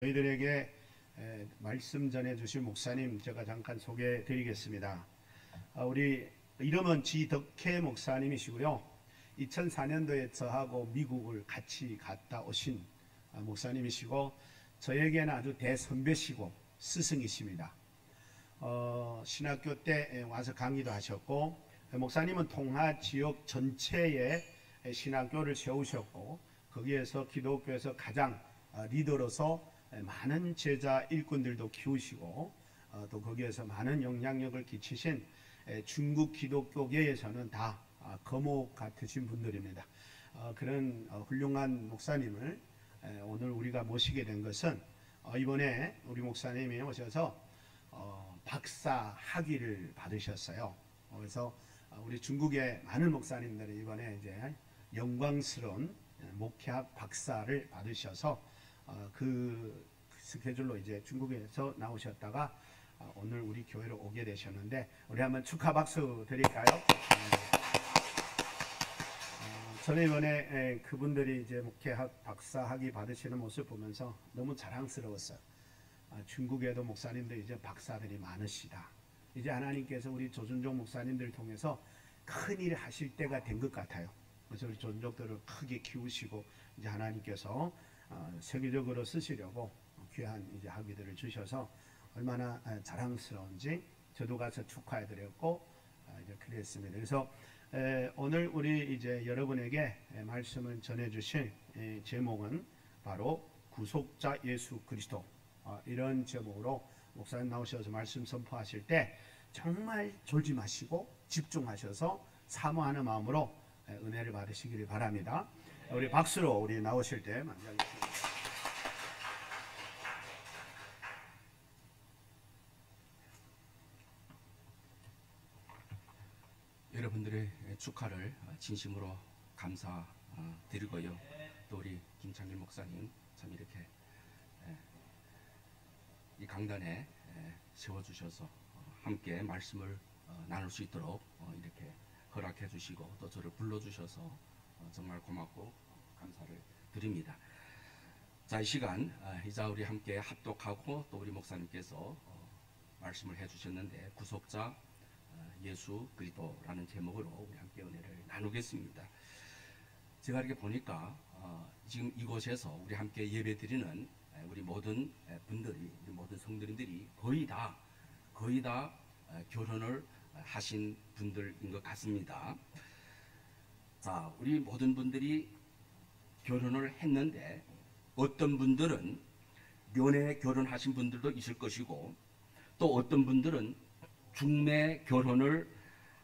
저희들에게 말씀 전해주실 목사님 제가 잠깐 소개해 드리겠습니다. 우리 이름은 지덕혜 목사님이시고요. 2004년도에 저하고 미국을 같이 갔다 오신 목사님이시고 저에게는 아주 대선배시고 스승이십니다. 신학교 때 와서 강의도 하셨고, 목사님은 통하 지역 전체에 신학교를 세우셨고, 거기에서 기독교에서 가장 리더로서 많은 제자 일꾼들도 키우시고, 또 거기에서 많은 영향력을 끼치신 중국 기독교계에서는 다 거목 같으신 분들입니다. 그런 훌륭한 목사님을 오늘 우리가 모시게 된 것은 이번에 우리 목사님이 오셔서 박사 학위를 받으셨어요. 그래서 우리 중국의 많은 목사님들이 이번에 이제 영광스러운 목회학 박사를 받으셔서 그 스케줄로 이제 중국에서 나오셨다가 오늘 우리 교회로 오게 되셨는데, 우리 한번 축하 박수 드릴까요? 저는 이번에 그분들이 이제 목회학 박사 학위 받으시는 모습 보면서 너무 자랑스러웠어요. 중국에도 목사님들 이제 박사들이 많으시다. 이제 하나님께서 우리 조준종 목사님들을 통해서 큰 일 하실 때가 된 것 같아요. 그래서 우리 조준족들을 크게 키우시고 이제 하나님께서 세계적으로 쓰시려고 귀한 이제 학위들을 주셔서 얼마나 자랑스러운지 저도 가서 축하해드렸고 이제 그랬습니다. 그래서 오늘 우리 이제 여러분에게 말씀을 전해주실 제목은 바로 구속자 예수 그리스도, 이런 제목으로 목사님 나오셔서 말씀 선포하실 때 정말 졸지 마시고 집중하셔서 사모하는 마음으로 은혜를 받으시기를 바랍니다. 우리 박수로 우리 나오실 때 만나겠습니다. 여러분들의 축하를 진심으로 감사드리고요. 또 우리 김창길 목사님 참 이렇게 이 강단에 세워주셔서 함께 말씀을 나눌 수 있도록 이렇게 허락해 주시고 또 저를 불러주셔서 정말 고맙고 감사를 드립니다. 자, 이 시간 이제 우리 함께 합독하고 또 우리 목사님께서 말씀을 해주셨는데, 구속자 예수 그리스도라는 제목으로 우리 함께 은혜를 나누겠습니다. 제가 이렇게 보니까 지금 이곳에서 우리 함께 예배드리는 우리 모든 분들이, 우리 모든 성도님들이 거의 다 결혼을 하신 분들인 것 같습니다. 자, 우리 모든 분들이 결혼을 했는데 어떤 분들은 연애 결혼하신 분들도 있을 것이고, 또 어떤 분들은 중매 결혼을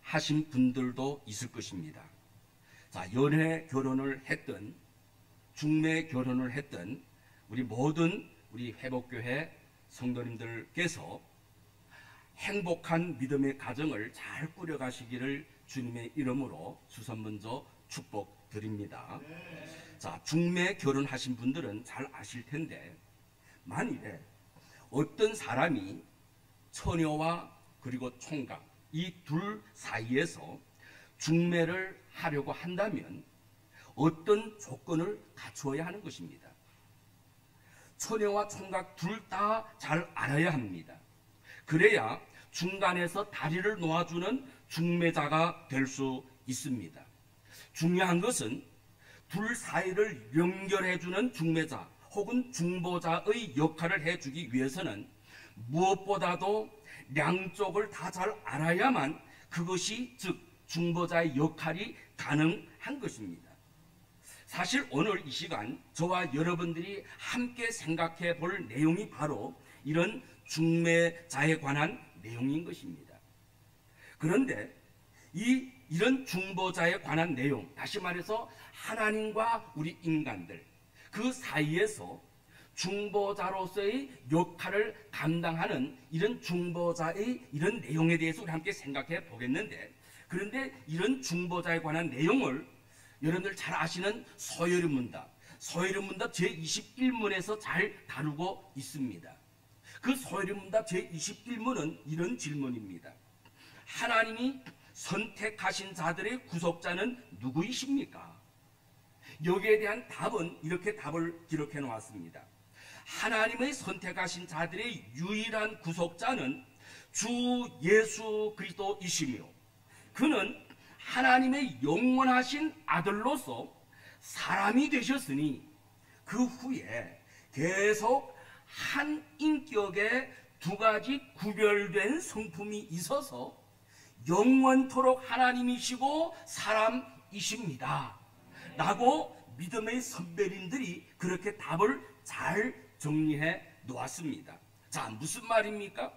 하신 분들도 있을 것입니다. 자, 연애 결혼을 했든 중매 결혼을 했든 우리 모든 우리 회복교회 성도님들께서 행복한 믿음의 가정을 잘 꾸려가시기를 주님의 이름으로 수선 먼저 축복드립니다. 자, 중매 결혼하신 분들은 잘 아실 텐데, 만일에 어떤 사람이 처녀와 그리고 총각 이 둘 사이에서 중매를 하려고 한다면 어떤 조건을 갖추어야 하는 것입니다. 처녀와 총각 둘 다 잘 알아야 합니다. 그래야 중간에서 다리를 놓아주는 중매자가 될 수 있습니다. 중요한 것은 둘 사이를 연결해주는 중매자 혹은 중보자의 역할을 해주기 위해서는 무엇보다도 양쪽을 다 잘 알아야만 그것이 즉 중보자의 역할이 가능한 것입니다. 사실 오늘 이 시간 저와 여러분들이 함께 생각해 볼 내용이 바로 이런 중매자에 관한 내용인 것입니다. 그런데 이런 중보자에 관한 내용, 다시 말해서 하나님과 우리 인간들 그 사이에서 중보자로서의 역할을 감당하는 이런 중보자의 이런 내용에 대해서 우리 함께 생각해 보겠는데, 그런데 이런 중보자에 관한 내용을 여러분들 잘 아시는 서열문답 제21문에서 잘 다루고 있습니다. 그 서열문답 제21문은 이런 질문입니다. 하나님이 선택하신 자들의 구속자는 누구이십니까? 여기에 대한 답은 이렇게 답을 기록해 놓았습니다. 하나님의 선택하신 자들의 유일한 구속자는 주 예수 그리스도이시며, 그는 하나님의 영원하신 아들로서 사람이 되셨으니 그 후에 계속 한 인격의 두 가지 구별된 성품이 있어서 영원토록 하나님이시고 사람이십니다 라고 믿음의 선배님들이 그렇게 답을 잘 정리해 놓았습니다. 자, 무슨 말입니까?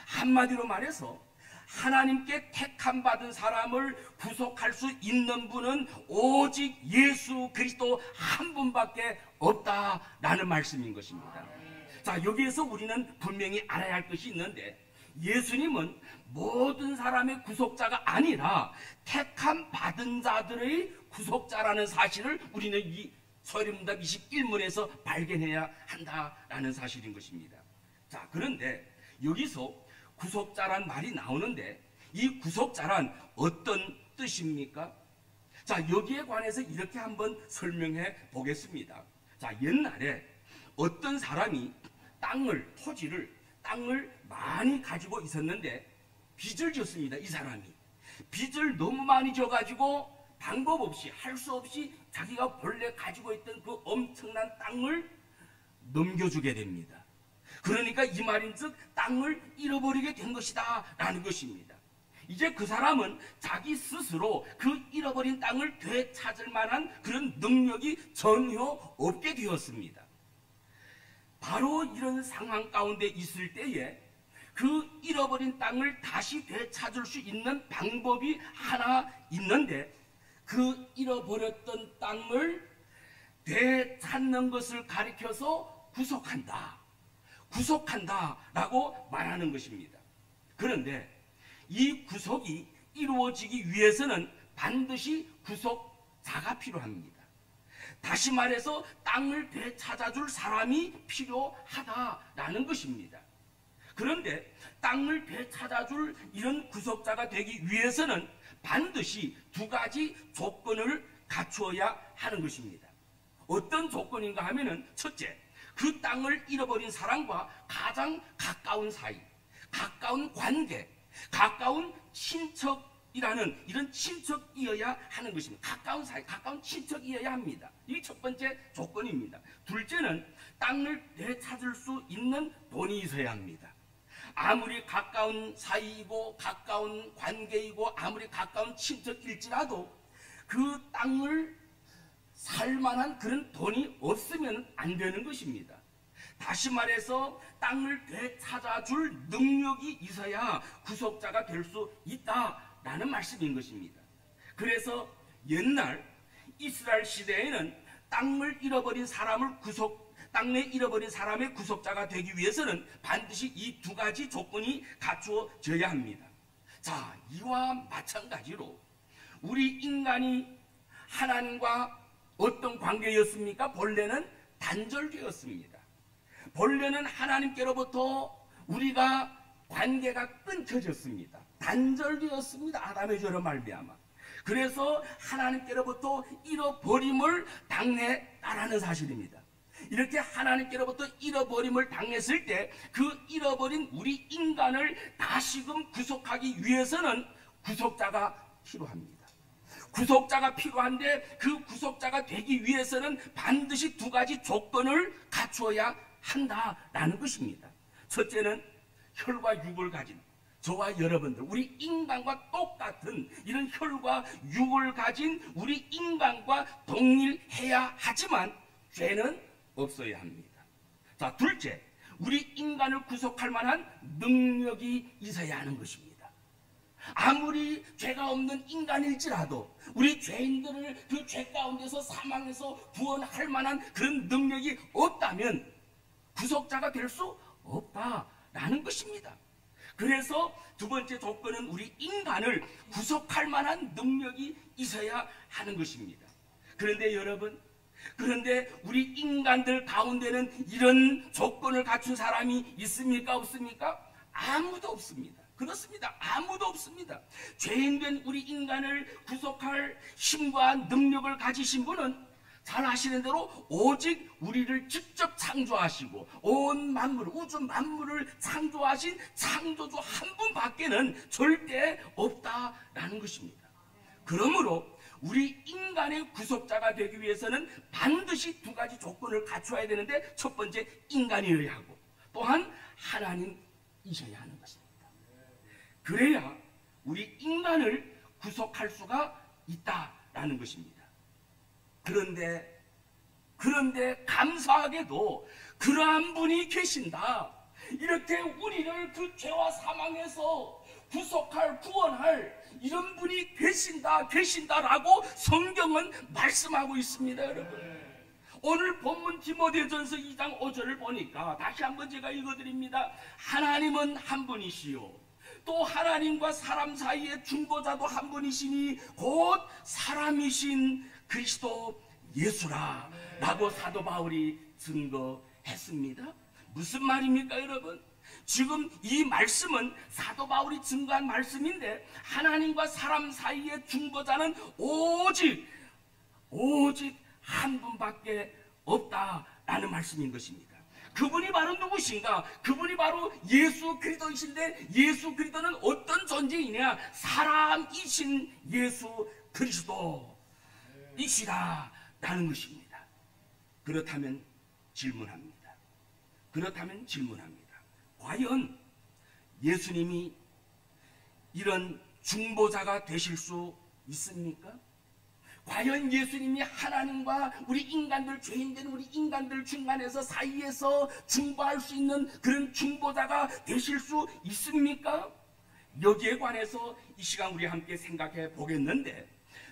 한마디로 말해서 하나님께 택함 받은 사람을 구속할 수 있는 분은 오직 예수 그리스도 한 분밖에 없다라는 말씀인 것입니다. 자, 여기에서 우리는 분명히 알아야 할 것이 있는데, 예수님은 모든 사람의 구속자가 아니라 택함 받은 자들의 구속자라는 사실을 우리는 이 서론문답 21문에서 발견해야 한다라는 사실인 것입니다. 자, 그런데 여기서 구속자란 말이 나오는데, 이 구속자란 어떤 뜻입니까? 자, 여기에 관해서 이렇게 한번 설명해 보겠습니다. 자, 옛날에 어떤 사람이 땅을 많이 가지고 있었는데 빚을 졌습니다. 이 사람이 빚을 너무 많이 져가지고 방법 없이, 할 수 없이 자기가 본래 가지고 있던 그 엄청난 땅을 넘겨주게 됩니다. 그러니까 이 말인즉 땅을 잃어버리게 된 것이다 라는 것입니다. 이제 그 사람은 자기 스스로 그 잃어버린 땅을 되찾을 만한 그런 능력이 전혀 없게 되었습니다. 바로 이런 상황 가운데 있을 때에 그 잃어버린 땅을 다시 되찾을 수 있는 방법이 하나 있는데, 그 잃어버렸던 땅을 되찾는 것을 가리켜서 구속한다 라고 말하는 것입니다. 그런데 이 구속이 이루어지기 위해서는 반드시 구속자가 필요합니다. 다시 말해서 땅을 되찾아줄 사람이 필요하다라는 것입니다. 그런데 땅을 되찾아줄 이런 구속자가 되기 위해서는 반드시 두 가지 조건을 갖추어야 하는 것입니다. 어떤 조건인가 하면은, 첫째, 그 땅을 잃어버린 사람과 가장 가까운 사이, 가까운 관계, 가까운 친척이라는 이런 친척이어야 하는 것입니다. 가까운 사이, 가까운 친척이어야 합니다. 이게 첫 번째 조건입니다. 둘째는 땅을 되찾을 수 있는 돈이 있어야 합니다. 아무리 가까운 사이이고 가까운 관계이고 아무리 가까운 친척일지라도 그 땅을 살만한 그런 돈이 없으면 안 되는 것입니다. 다시 말해서 땅을 되찾아줄 능력이 있어야 구속자가 될 수 있다라는 말씀인 것입니다. 그래서 옛날 이스라엘 시대에는 땅을 잃어버린 사람을 땅에 잃어버린 사람의 구속자가 되기 위해서는 반드시 이 두 가지 조건이 갖추어져야 합니다. 자, 이와 마찬가지로 우리 인간이 하나님과 어떤 관계였습니까? 본래는 단절되었습니다. 본래는 하나님께로부터 우리가 관계가 끊겨졌습니다. 단절되었습니다. 아담의 죄로 말미암아. 그래서 하나님께로부터 잃어버림을 당했다라는 사실입니다. 이렇게 하나님께로부터 잃어버림을 당했을 때 그 잃어버린 우리 인간을 다시금 구속하기 위해서는 구속자가 필요합니다. 구속자가 필요한데 그 구속자가 되기 위해서는 반드시 두 가지 조건을 갖추어야 한다라는 것입니다. 첫째는 혈과 육을 가진 저와 여러분들, 우리 인간과 똑같은 이런 혈과 육을 가진 우리 인간과 동일해야 하지만 죄는 없어야 합니다. 자, 둘째, 우리 인간을 구속할 만한 능력이 있어야 하는 것입니다. 아무리 죄가 없는 인간일지라도 우리 죄인들을 그 죄 가운데서 사망해서 구원할 만한 그런 능력이 없다면 구속자가 될 수 없다라는 것입니다. 그래서 두 번째 조건은 우리 인간을 구속할 만한 능력이 있어야 하는 것입니다. 그런데 여러분, 우리 인간들 가운데는 이런 조건을 갖춘 사람이 있습니까? 없습니까? 아무도 없습니다. 그렇습니다. 아무도 없습니다. 죄인된 우리 인간을 구속할 힘과 능력을 가지신 분은 잘 아시는 대로 오직 우리를 직접 창조하시고 온 만물, 우주 만물을 창조하신 창조주 한 분밖에는 절대 없다라는 것입니다. 그러므로 우리 인간의 구속자가 되기 위해서는 반드시 두 가지 조건을 갖춰야 되는데, 첫 번째 인간이어야 하고 또한 하나님이셔야 하는 것입니다. 그래야 우리 인간을 구속할 수가 있다라는 것입니다. 그런데 감사하게도 그러한 분이 계신다. 이렇게 우리를 그 죄와 사망에서 구속할, 구원할 이런 분이 계신다라고 성경은 말씀하고 있습니다, 여러분. 오늘 본문 디모데전서 2장 5절을 보니까 다시 한번 제가 읽어드립니다. 하나님은 한 분이시요 또 하나님과 사람 사이의 중보자도 한 분이시니 곧 사람이신 그리스도 예수라 라고 사도 바울이 증거했습니다. 무슨 말입니까, 여러분? 지금 이 말씀은 사도 바울이 증거한 말씀인데, 하나님과 사람 사이의 중보자는 오직 한 분밖에 없다라는 말씀인 것입니다. 그분이 바로 누구신가? 그분이 바로 예수 그리스도이신데, 예수 그리스도는 어떤 존재이냐? 사람이신 예수 그리스도이시다라는 것입니다. 그렇다면 질문합니다. 과연 예수님이 이런 중보자가 되실 수 있습니까? 과연 예수님이 하나님과 우리 인간들, 죄인된 우리 인간들 중간에서 사이에서 중보할 수 있는 그런 중보자가 되실 수 있습니까? 여기에 관해서 이 시간 우리 함께 생각해 보겠는데,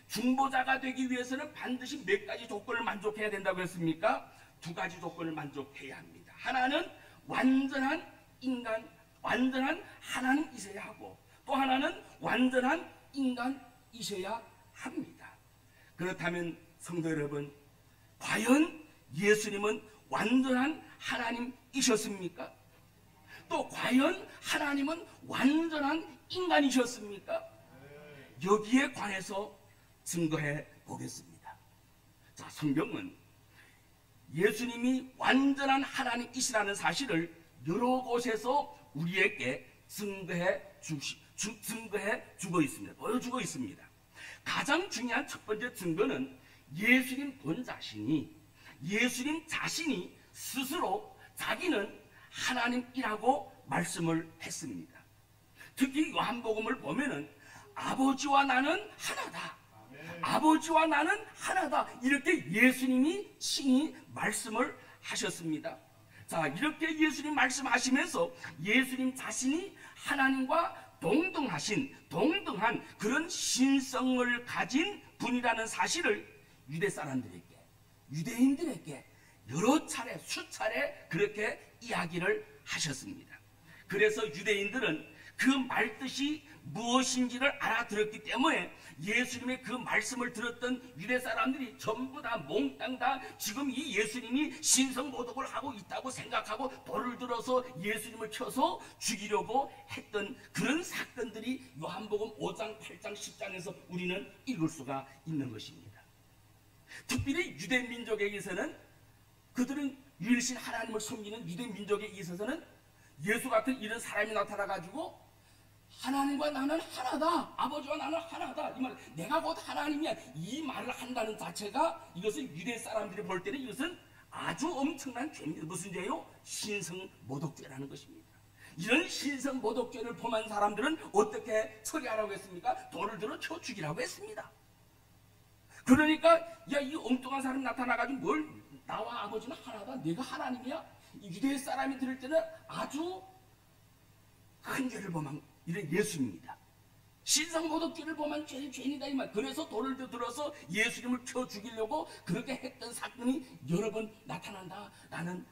중보자가 되기 위해서는 반드시 몇 가지 조건을 만족해야 된다고 했습니까? 두 가지 조건을 만족해야 합니다. 하나는 완전한 인간, 완전한 하나님이셔야 하고, 또 하나는 완전한 인간이셔야 합니다. 그렇다면 성도 여러분, 과연 예수님은 완전한 하나님이셨습니까? 또 과연 하나님은 완전한 인간이셨습니까? 여기에 관해서 증거해 보겠습니다. 자, 성경은 예수님이 완전한 하나님이시라는 사실을 여러 곳에서 우리에게 증거해 주고 있습니다. 보여주고 있습니다. 가장 중요한 첫 번째 증거는 예수님 자신이 스스로 자기는 하나님이라고 말씀을 했습니다. 특히 요한복음을 보면은 아버지와 나는 하나다. 아버지와 나는 하나다. 이렇게 예수님이 친히 말씀을 하셨습니다. 자, 이렇게 예수님 말씀하시면서 예수님 자신이 하나님과 동등한 그런 신성을 가진 분이라는 사실을 유대 사람들에게, 유대인들에게 여러 차례, 수차례 그렇게 이야기를 하셨습니다. 그래서 유대인들은 그 말뜻이 무엇인지를 알아들었기 때문에 예수님의 그 말씀을 들었던 유대 사람들이 전부 다 몽땅 다 지금 이 예수님이 신성모독을 하고 있다고 생각하고 돌을 들어서 예수님을 쳐서 죽이려고 했던 그런 사건들이 요한복음 5장, 8장, 10장에서 우리는 읽을 수가 있는 것입니다. 특별히 유대 민족에 있어서는, 그들은 유일신 하나님을 섬기는 유대 민족에 있어서는 예수 같은 이런 사람이 나타나가지고 하나님과 나는 하나다, 아버지와 나는 하나다, 이 말, 내가 곧 하나님이야, 이 말을 한다는 자체가, 이것은 유대 사람들이 볼 때는 이것은 아주 엄청난 죄입니다. 무슨 죄요? 신성모독죄라는 것입니다. 이런 신성모독죄를 범한 사람들은 어떻게 처리하라고 했습니까? 돌을 들어 쳐 죽이라고 했습니다. 그러니까 야, 이 엉뚱한 사람이 나타나가지고 뭘, 나와 아버지는 하나다, 내가 하나님이야, 유대 사람이 들을 때는 아주 큰 죄를 범한 이런 예수입니다. 신성모독죄를 범한 죄인이다 이 말. 그래서 돌을 들어서 예수님을 쳐 죽이려고 그렇게 했던 사건이 여러 번 나타난다라는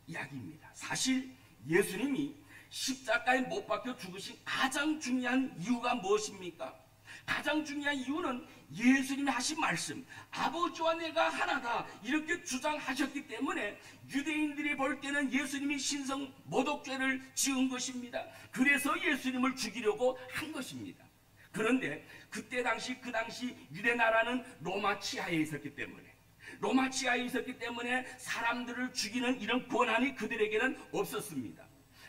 이야기입니다. 사실 예수님이 십자가에 못 박혀 죽으신 가장 중요한 이유가 무엇입니까? 가장 중요한 이유는 예수님이 하신 말씀, 아버지와 내가 하나다, 이렇게 주장하셨기 때문에 유대인들이 볼 때는 예수님이 신성모독죄를 지은 것입니다. 그래서 예수님을 죽이려고 한 것입니다. 그런데 그 당시 유대 나라는 로마 치하에 있었기 때문에, 로마 지하에 있었기 때문에 사람들을 죽이는 이런 권한이 그들에게는 없었습니다.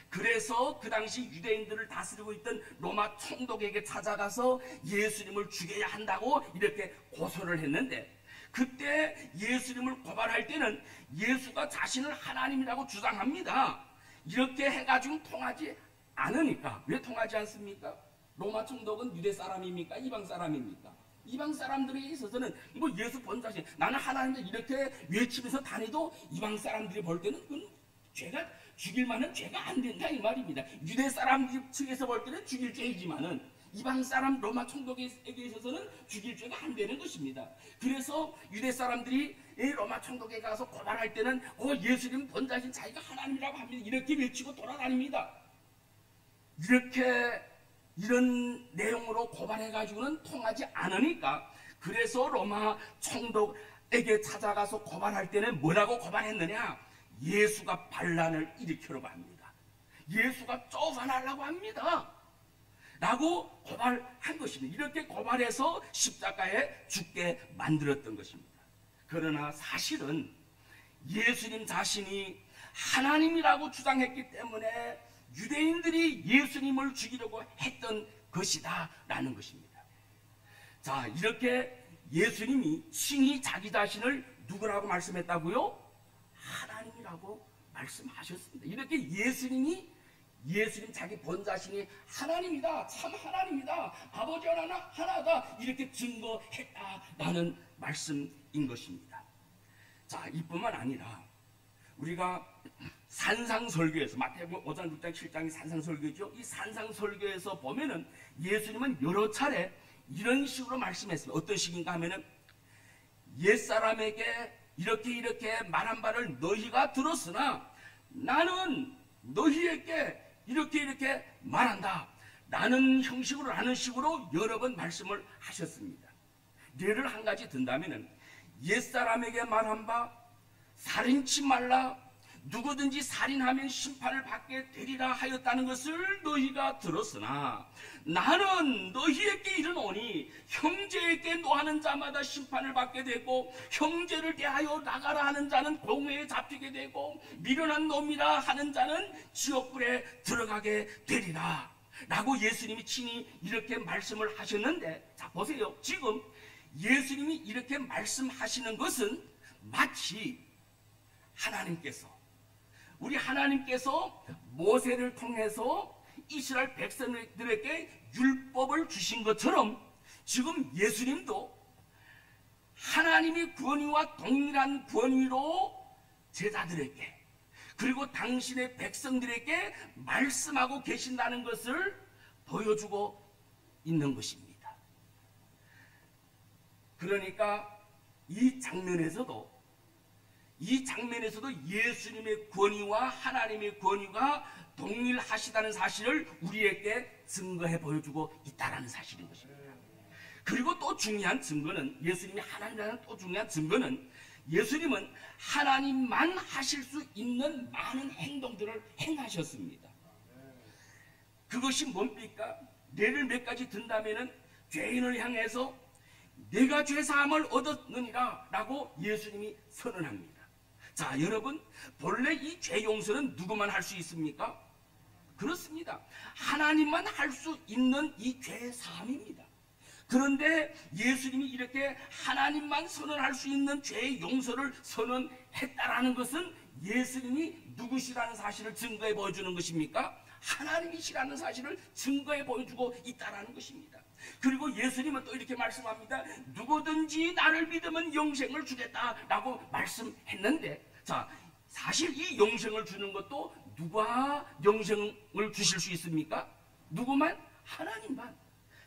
그래서 그 당시 유대인들을 다스리고 있던 로마 총독에게 찾아가서 예수님을 죽여야 한다고 이렇게 고소를 했는데, 그때 예수님을 고발할 때는 예수가 자신을 하나님이라고 주장합니다. 이렇게 해가지고 통하지 않으니까. 왜 통하지 않습니까? 로마 총독은 유대 사람입니까? 이방 사람입니까? 이방 사람들에 있어서는 뭐 예수 본자신 나는 하나님이다 이렇게 외치면서 다니도 이방 사람들이 볼 때는 그건 죄가 죽일 만한 죄가 안 된다 이 말입니다. 유대 사람들 측에서 볼 때는 죽일 죄이지만은 이방 사람 로마 총독에게 있어서는 죽일 죄가 안 되는 것입니다. 그래서 유대 사람들이 로마 총독에 가서 고발할 때는 예수님 본자신 자기가 하나님이라고 합니다. 이렇게 외치고 돌아다닙니다. 이렇게 이런 내용으로 고발해가지고는 통하지 않으니까, 그래서 로마 총독에게 찾아가서 고발할 때는 뭐라고 고발했느냐? 예수가 반란을 일으키려고 합니다. 예수가 쫓아나려고 합니다. 라고 고발한 것입니다. 이렇게 고발해서 십자가에 죽게 만들었던 것입니다. 그러나 사실은 예수님 자신이 하나님이라고 주장했기 때문에 유대인들이 예수님을 죽이려고 했던 것이다 라는 것입니다. 자, 이렇게 예수님이 친히 자기 자신을 누구라고 말씀했다고요? 하나님이라고 말씀하셨습니다. 이렇게 예수님 자기 본자신이 하나님이다, 참 하나님이다, 아버지 하나다 이렇게 증거했다라는 말씀인 것입니다. 자, 이뿐만 아니라 우리가 산상설교에서 마태복음 5장, 6장, 7장이 산상설교죠. 이 산상설교에서 보면은 예수님은 여러 차례 이런 식으로 말씀했습니다. 어떤 식인가 하면은 옛사람에게 이렇게 말한 바를 너희가 들었으나 나는 너희에게 이렇게 말한다 라는 형식으로 라는 식으로 여러 번 말씀을 하셨습니다. 예를 한 가지 든다면은 옛사람에게 말한 바 살인치 말라, 누구든지 살인하면 심판을 받게 되리라 하였다는 것을 너희가 들었으나 나는 너희에게 이르노니 형제에게 노하는 자마다 심판을 받게 되고 형제를 대하여 나가라 하는 자는 공회에 잡히게 되고 미련한 놈이라 하는 자는 지옥불에 들어가게 되리라 라고 예수님이 친히 이렇게 말씀을 하셨는데, 자 보세요. 지금 예수님이 이렇게 말씀하시는 것은 마치 우리 하나님께서 모세를 통해서 이스라엘 백성들에게 율법을 주신 것처럼 지금 예수님도 하나님의 권위와 동일한 권위로 제자들에게 그리고 당신의 백성들에게 말씀하고 계신다는 것을 보여주고 있는 것입니다. 그러니까 이 장면에서도 예수님의 권위와 하나님의 권위가 동일하시다는 사실을 우리에게 증거해 보여주고 있다는 사실인 것입니다. 그리고 또 중요한 증거는, 예수님이 하나님이라는 또 중요한 증거는 예수님은 하나님만 하실 수 있는 많은 행동들을 행하셨습니다. 그것이 뭡니까? 예를 몇 가지 든다면은 죄인을 향해서 내가 죄사함을 얻었느니라 라고 예수님이 선언합니다. 자, 여러분, 본래 이 죄 용서는 누구만 할 수 있습니까? 그렇습니다. 하나님만 할 수 있는 이 죄 사함입니다. 그런데 예수님이 이렇게 하나님만 선언할 수 있는 죄 용서를 선언했다라는 것은 예수님이 누구시라는 사실을 증거해 보여주는 것입니까? 하나님이시라는 사실을 증거해 보여주고 있다라는 것입니다. 그리고 예수님은 또 이렇게 말씀합니다. 누구든지 나를 믿으면 영생을 주겠다라고 말씀했는데, 자, 사실 이 영생을 주는 것도 누가 영생을 주실 수 있습니까? 누구만? 하나님만.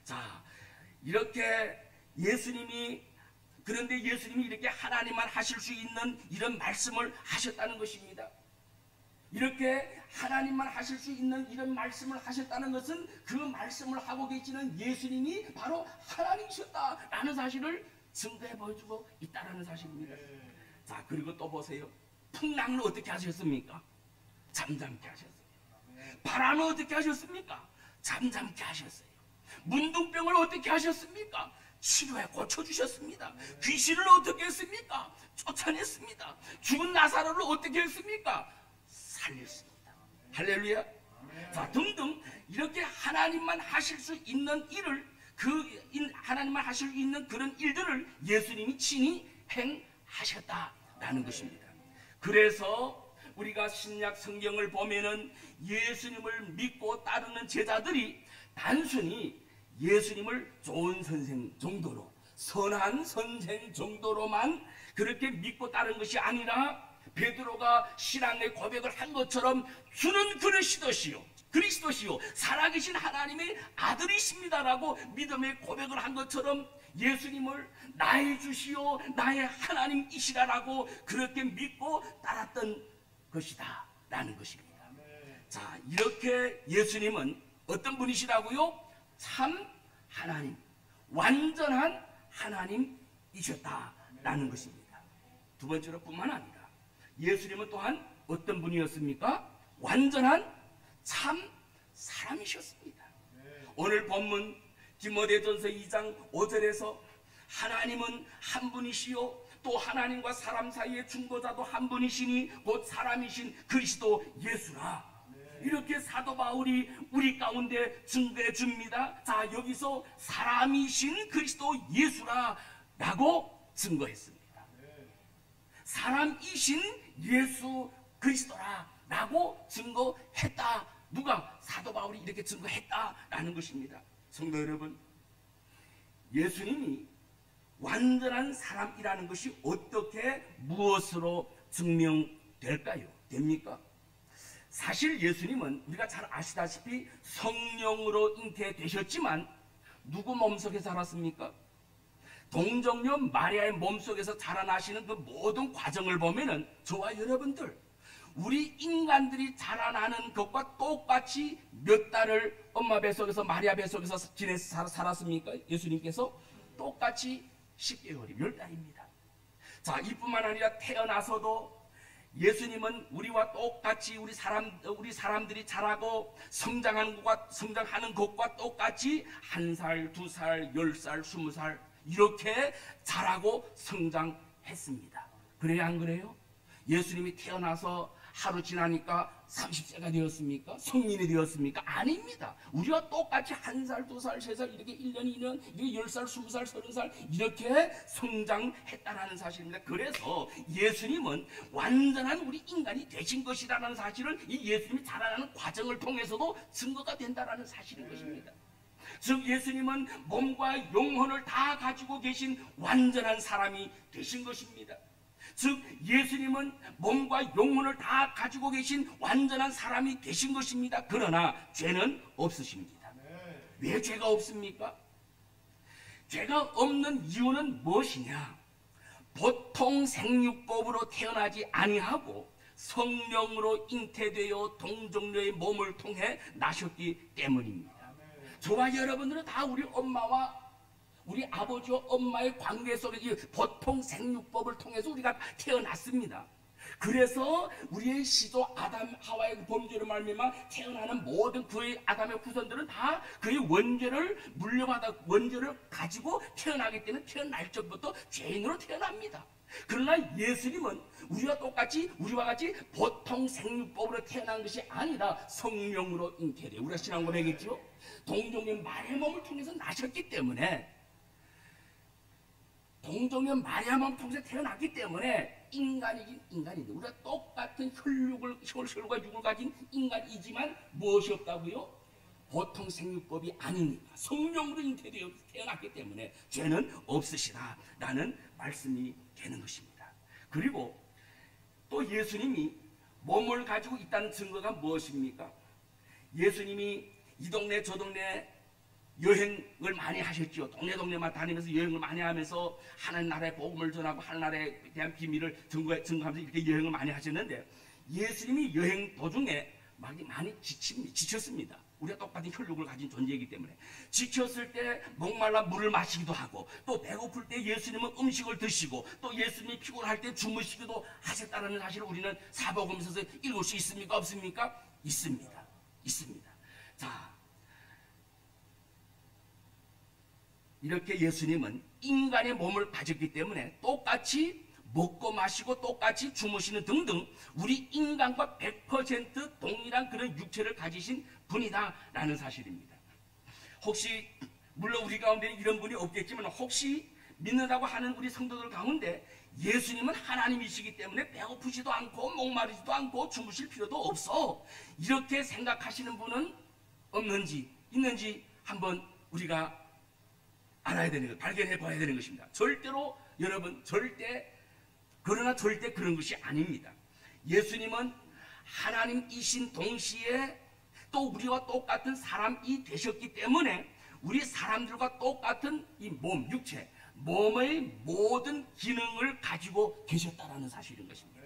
자, 이렇게 그런데 예수님이 이렇게 하나님만 하실 수 있는 이런 말씀을 하셨다는 것입니다. 이렇게 하나님만 하실 수 있는 이런 말씀을 하셨다는 것은 그 말씀을 하고 계시는 예수님이 바로 하나님이셨다라는 사실을 증거해 보여주고 있다는 사실입니다. 자, 그리고 또 보세요. 풍랑을 어떻게 하셨습니까? 잠잠케 하셨어요. 바람을 어떻게 하셨습니까? 잠잠케 하셨어요. 문둥병을 어떻게 하셨습니까? 치료해 고쳐주셨습니다. 귀신을 어떻게 했습니까? 쫓아냈습니다. 죽은 나사로를 어떻게 했습니까? 살렸습니다. 할렐루야. 자, 등등 이렇게 하나님만 하실 수 있는 일을, 하나님만 하실 수 있는 그런 일들을 예수님이 친히 행하셨다라는 것입니다. 그래서 우리가 신약 성경을 보면은 예수님을 믿고 따르는 제자들이 단순히 예수님을 좋은 선생 정도로, 선한 선생 정도로만 그렇게 믿고 따른 것이 아니라 베드로가 신앙의 고백을 한 것처럼 주는 그리스도시요 살아계신 하나님의 아들이십니다라고 믿음의 고백을 한 것처럼 예수님을 나의 주시요 나의 하나님이시라라고 그렇게 믿고 따랐던 것이다 라는 것입니다. 자, 이렇게 예수님은 어떤 분이시라고요? 참 하나님, 완전한 하나님이셨다라는 것입니다. 두 번째로 뿐만 아니라 예수님은 또한 어떤 분이었습니까? 완전한 참 사람이셨습니다. 오늘 본문 디모데전서 2장 5절에서 하나님은 한 분이시요 또 하나님과 사람 사이의 중보자도 한 분이시니 곧 사람이신 그리스도 예수라. 이렇게 사도 바울이 우리 가운데 증거해 줍니다. 자, 여기서 사람이신 그리스도 예수라 라고 증거했습니다. 사람이신 예수 그리스도라 라고 증거했다. 누가? 사도 바울이 이렇게 증거했다라는 것입니다. 성도 여러분, 예수님이 완전한 사람이라는 것이 어떻게 무엇으로 증명될까요? 됩니까? 사실 예수님은 우리가 잘 아시다시피 성령으로 잉태되셨지만 누구 몸속에 살았습니까? 동정녀 마리아의 몸속에서 자라나시는 그 모든 과정을 보면은 저와 여러분들, 우리 인간들이 자라나는 것과 똑같이 몇 달을 엄마 뱃속에서, 마리아 뱃속에서 살았습니까? 예수님께서 똑같이 10개월이 10달입니다. 자, 이뿐만 아니라 태어나서도 예수님은 우리와 똑같이 우리 사람들이 자라고 성장하는 것과 똑같이 1살, 2살, 10살, 20살 이렇게 자라고 성장했습니다. 그래요, 안 그래요? 예수님이 태어나서 하루 지나니까 30세가 되었습니까? 성인이 되었습니까? 아닙니다. 우리와 똑같이 1살, 2살, 3살 이렇게 1년, 2년, 이렇게 10살, 20살, 30살 이렇게 성장했다라는 사실입니다. 그래서 예수님은 완전한 우리 인간이 되신 것이라는 사실을 이 예수님이 자라나는 과정을 통해서도 증거가 된다라는 사실인 것입니다. 즉 예수님은 몸과 영혼을 다 가지고 계신 완전한 사람이 되신 것입니다. 즉 예수님은 몸과 영혼을 다 가지고 계신 완전한 사람이 되신 것입니다. 그러나 죄는 없으십니다. 왜 죄가 없습니까? 죄가 없는 이유는 무엇이냐? 보통 생육법으로 태어나지 아니하고 성령으로 잉태되어 동정녀의 몸을 통해 나셨기 때문입니다. 저와 여러분들은 다 우리 엄마와 우리 아버지와 엄마의 관계 속에 보통 생육법을 통해서 우리가 태어났습니다. 그래서 우리의 시조 아담 하와의 범죄로 말미암아 태어나는 모든 그의 아담의 후손들은 다 그의 원죄를 원죄를 가지고 태어나기 때문에 태어날 적부터 죄인으로 태어납니다. 그러나 예수님은 우리와 같이 보통 생육법으로 태어난 것이 아니라 성령으로 잉태돼 우리가 신앙 고백했죠. 동정녀 마리아 몸을 통해서 나셨기 때문에 동정녀 마리아 몸을 통해서 태어났기 때문에 인간이긴 인간인데 우리가 똑같은 혈과 육을 가진 인간이지만 무엇이 없다고요? 보통 생육법이 아니니까 성령으로 잉태되어 태어났기 때문에 죄는 없으시다라는 말씀이 되는 것입니다. 그리고 또 예수님이 몸을 가지고 있다는 증거가 무엇입니까? 예수님이 이 동네 저 동네 여행을 많이 하셨죠. 동네만 다니면서 여행을 많이 하면서 하나님 나라의 복음을 전하고 하나님 나라에 대한 비밀을 증거하면서 이렇게 여행을 많이 하셨는데 예수님이 여행 도중에 많이 지쳤습니다. 우리가 똑같은 혈육을 가진 존재이기 때문에 지쳤을 때 목말라 물을 마시기도 하고 또 배고플 때 예수님은 음식을 드시고 또 예수님이 피곤할 때 주무시기도 하셨다는 사실을 우리는 사복음서에서 읽을 수 있습니까? 없습니까? 있습니다. 자, 이렇게 예수님은 인간의 몸을 가졌기 때문에 똑같이 먹고 마시고 똑같이 주무시는 등등 우리 인간과 100% 동일한 그런 육체를 가지신 분이다라는 사실입니다. 혹시 물론 우리 가운데는 이런 분이 없겠지만 혹시 믿는다고 하는 우리 성도들 가운데 예수님은 하나님이시기 때문에 배고프지도 않고 목마르지도 않고 주무실 필요도 없어 이렇게 생각하시는 분은 없는지 있는지 한번 우리가 알아야 되는 것, 발견해 봐야 되는 것입니다. 절대로 여러분 절대 그런 것이 아닙니다. 예수님은 하나님이신 동시에 또 우리와 똑같은 사람이 되셨기 때문에 우리 사람들과 똑같은 이 몸, 육체, 몸의 모든 기능을 가지고 계셨다라는 사실인 것입니다.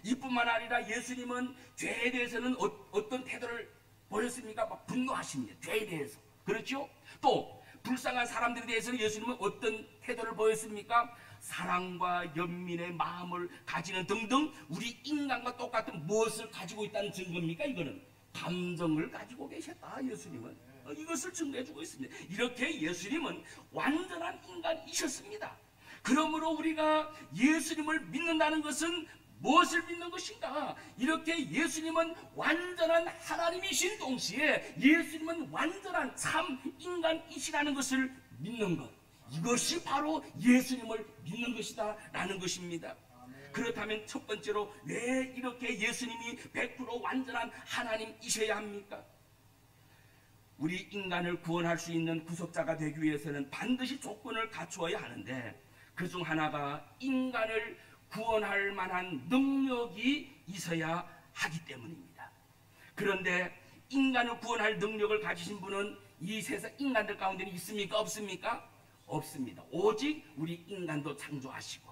이뿐만 아니라 예수님은 죄에 대해서는 어떤 태도를 보였습니까? 막 분노하십니다. 죄에 대해서. 그렇죠? 또 불쌍한 사람들에 대해서는 예수님은 어떤 태도를 보였습니까? 사랑과 연민의 마음을 가지는 등등 우리 인간과 똑같은 무엇을 가지고 있다는 증거입니까? 이거는 감정을 가지고 계셨다. 예수님은 이것을 증거해주고 있습니다. 이렇게 예수님은 완전한 인간이셨습니다. 그러므로 우리가 예수님을 믿는다는 것은 무엇을 믿는 것인가? 이렇게 예수님은 완전한 하나님이신 동시에 예수님은 완전한 참 인간이시라는 것을 믿는 것, 이것이 바로 예수님을 믿는 것이다 라는 것입니다. 그렇다면 첫 번째로 왜 이렇게 예수님이 100% 완전한 하나님이셔야 합니까? 우리 인간을 구원할 수 있는 구속자가 되기 위해서는 반드시 조건을 갖추어야 하는데 그 중 하나가 인간을 구원할 만한 능력이 있어야 하기 때문입니다. 그런데 인간을 구원할 능력을 가지신 분은 이 세상 인간들 가운데는 있습니까? 없습니까? 없습니다. 오직 우리 인간도 창조하시고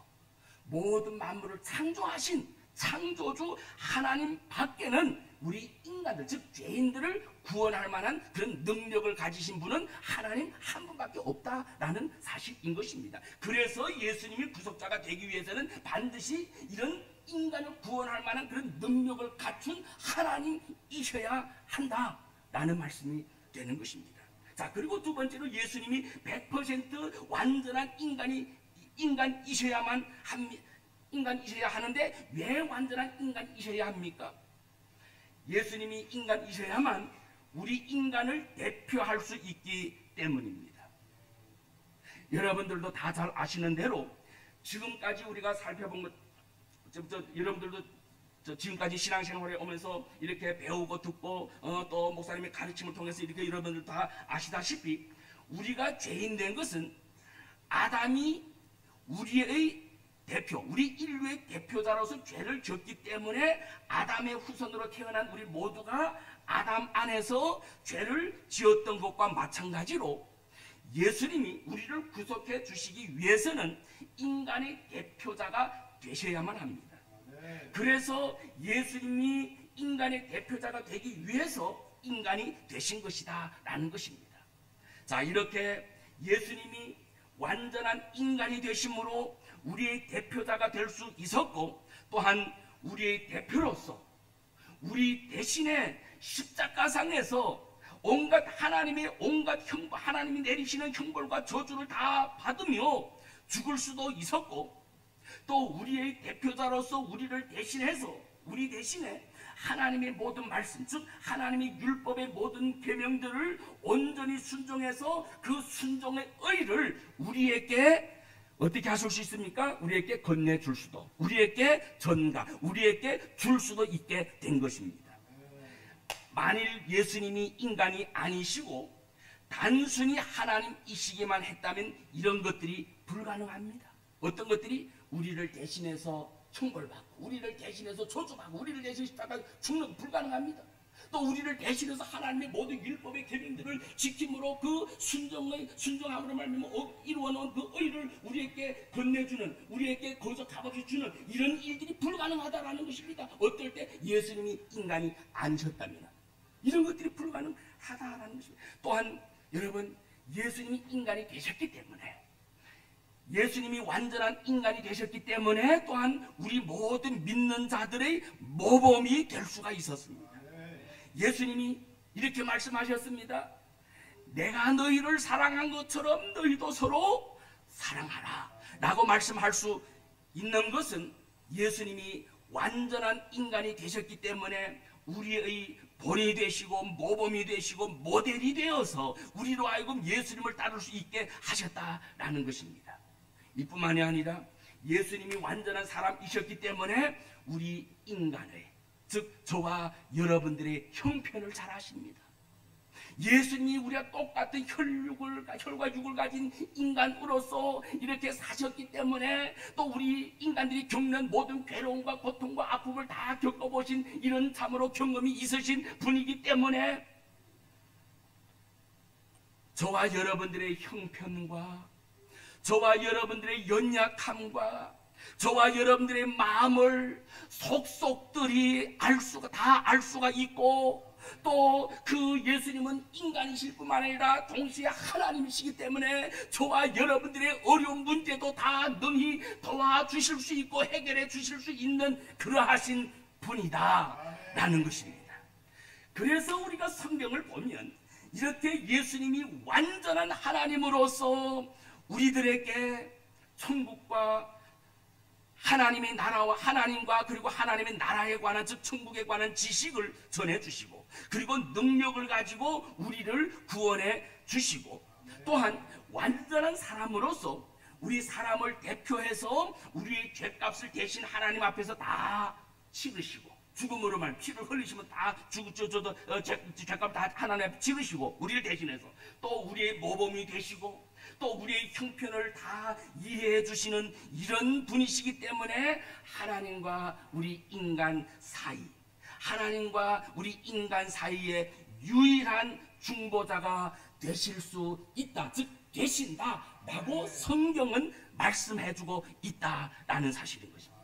모든 만물을 창조하신 창조주 하나님 밖에는 우리 인간들 즉 죄인들을 구원할 만한 그런 능력을 가지신 분은 하나님 한 분밖에 없다라는 사실인 것입니다. 그래서 예수님이 구속자가 되기 위해서는 반드시 이런 인간을 구원할 만한 그런 능력을 갖춘 하나님이셔야 한다라는 말씀이 되는 것입니다. 자, 그리고 두 번째로 예수님이 100% 완전한 인간이셔야만 합니다. 인간이셔야 하는데 왜 완전한 인간이셔야 합니까? 예수님이 인간이셔야만 우리 인간을 대표할 수 있기 때문입니다. 여러분들도 다 잘 아시는 대로 지금까지 우리가 살펴본 것, 여러분들도 지금까지 신앙생활에 오면서 이렇게 배우고 듣고 또 목사님의 가르침을 통해서 이렇게 여러분들 다 아시다시피 우리가 죄인 된 것은 아담이 우리의 대표, 우리 인류의 대표자로서 죄를 졌기 때문에 아담의 후손으로 태어난 우리 모두가 아담 안에서 죄를 지었던 것과 마찬가지로 예수님이 우리를 구속해 주시기 위해서는 인간의 대표자가 되셔야만 합니다. 그래서 예수님이 인간의 대표자가 되기 위해서 인간이 되신 것이다 라는 것입니다. 자, 이렇게 예수님이 완전한 인간이 되심으로 우리의 대표자가 될 수 있었고 또한 우리의 대표로서 우리 대신에 십자가상에서 온갖 하나님의 하나님이 내리시는 형벌과 저주를 다 받으며 죽을 수도 있었고 또 우리의 대표자로서 우리를 대신해서 우리 대신에 하나님의 모든 말씀 즉 하나님의 율법의 모든 계명들을 온전히 순종해서 그 순종의 의를 우리에게 어떻게 하실 수 있습니까? 우리에게 건네줄 수도 우리에게 전가 우리에게 줄 수도 있게 된 것입니다. 만일 예수님이 인간이 아니시고 단순히 하나님이시기만 했다면 이런 것들이 불가능합니다. 어떤 것들이? 우리를 대신해서 형벌받고 우리를 대신해서 저주받고 우리를 대신해서 십자가에 죽는 거 불가능합니다. 또 우리를 대신해서 하나님의 모든 율법의 계명들을 지킴으로 그 순종함으로 말미암아 이루어놓은 그 의를 우리에게 건네주는 우리에게 거기서 값없이 주는 이런 일들이 불가능하다라는 것입니다. 어떨 때 예수님이 인간이 아니셨다면 이런 것들이 불가능하다라는 것입니다. 또한 여러분 예수님이 인간이 되셨기 때문에 예수님이 완전한 인간이 되셨기 때문에 또한 우리 모든 믿는 자들의 모범이 될 수가 있었습니다. 예수님이 이렇게 말씀하셨습니다. 내가 너희를 사랑한 것처럼 너희도 서로 사랑하라 라고 말씀할 수 있는 것은 예수님이 완전한 인간이 되셨기 때문에 우리의 본이 되시고 모범이 되시고 모델이 되어서 우리로 하여금 예수님을 따를 수 있게 하셨다라는 것입니다. 이뿐만이 아니라 예수님이 완전한 사람이셨기 때문에 우리 인간의, 즉 저와 여러분들의 형편을 잘 아십니다. 예수님이 우리가 똑같은 혈과 육을 가진 인간으로서 이렇게 사셨기 때문에 또 우리 인간들이 겪는 모든 괴로움과 고통과 아픔을 다 겪어보신 이런 참으로 경험이 있으신 분이기 때문에 저와 여러분들의 형편과 저와 여러분들의 연약함과 저와 여러분들의 마음을 속속들이 다 알 수가 있고 또 그 예수님은 인간이실 뿐만 아니라 동시에 하나님이시기 때문에 저와 여러분들의 어려운 문제도 다 능히 도와주실 수 있고 해결해 주실 수 있는 그러하신 분이다 라는 것입니다. 그래서 우리가 성경을 보면 이렇게 예수님이 완전한 하나님으로서 우리들에게 천국과 하나님의 나라와 하나님과 그리고 하나님의 나라에 관한 즉 천국에 관한 지식을 전해주시고 그리고 능력을 가지고 우리를 구원해 주시고 또한 완전한 사람으로서 우리 사람을 대표해서 우리의 죄값을 대신 하나님 앞에서 다 치르시고 죽음으로만 피를 흘리시면 다 죄값을 다 하나님 앞에 치르시고 우리를 대신해서 또 우리의 모범이 되시고 또 우리의 형편을 다 이해해 주시는 이런 분이시기 때문에 하나님과 우리 인간 사이, 하나님과 우리 인간 사이에 유일한 중보자가 되실 수 있다, 즉 되신다라고 성경은 말씀해주고 있다라는 사실인 것입니다.